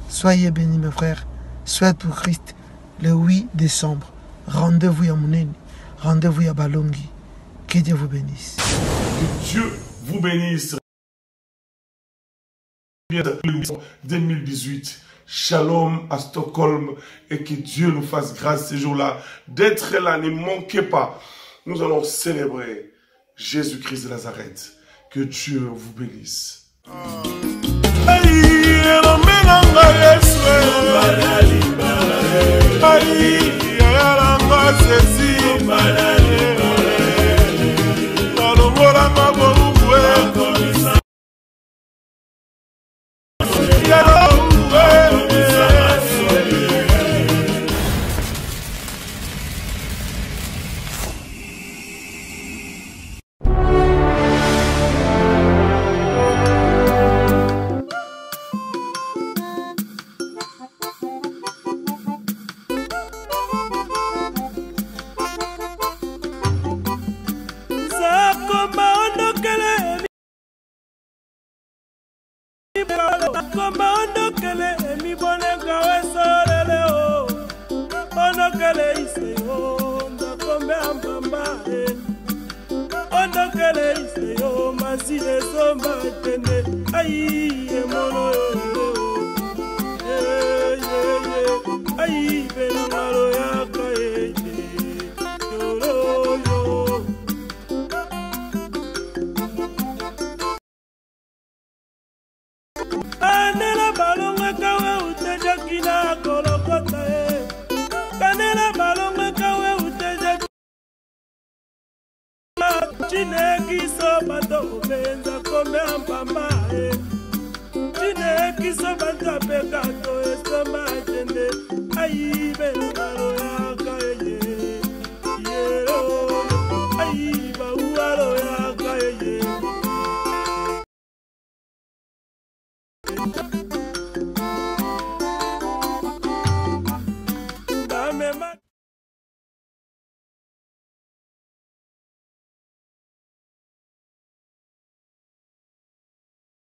Soyez bénis, mes frères. Souhaite pour Christ, le 8 décembre. Rendez-vous à Mouneni. Rendez-vous à Balongi. Que Dieu vous bénisse. Que Dieu vous bénisse. 2018. Shalom à Stockholm et que Dieu nous fasse grâce ces jours-là. D'être là, ne manquez pas. Nous allons célébrer Jésus-Christ de Nazareth. Que Dieu vous bénisse. Ayi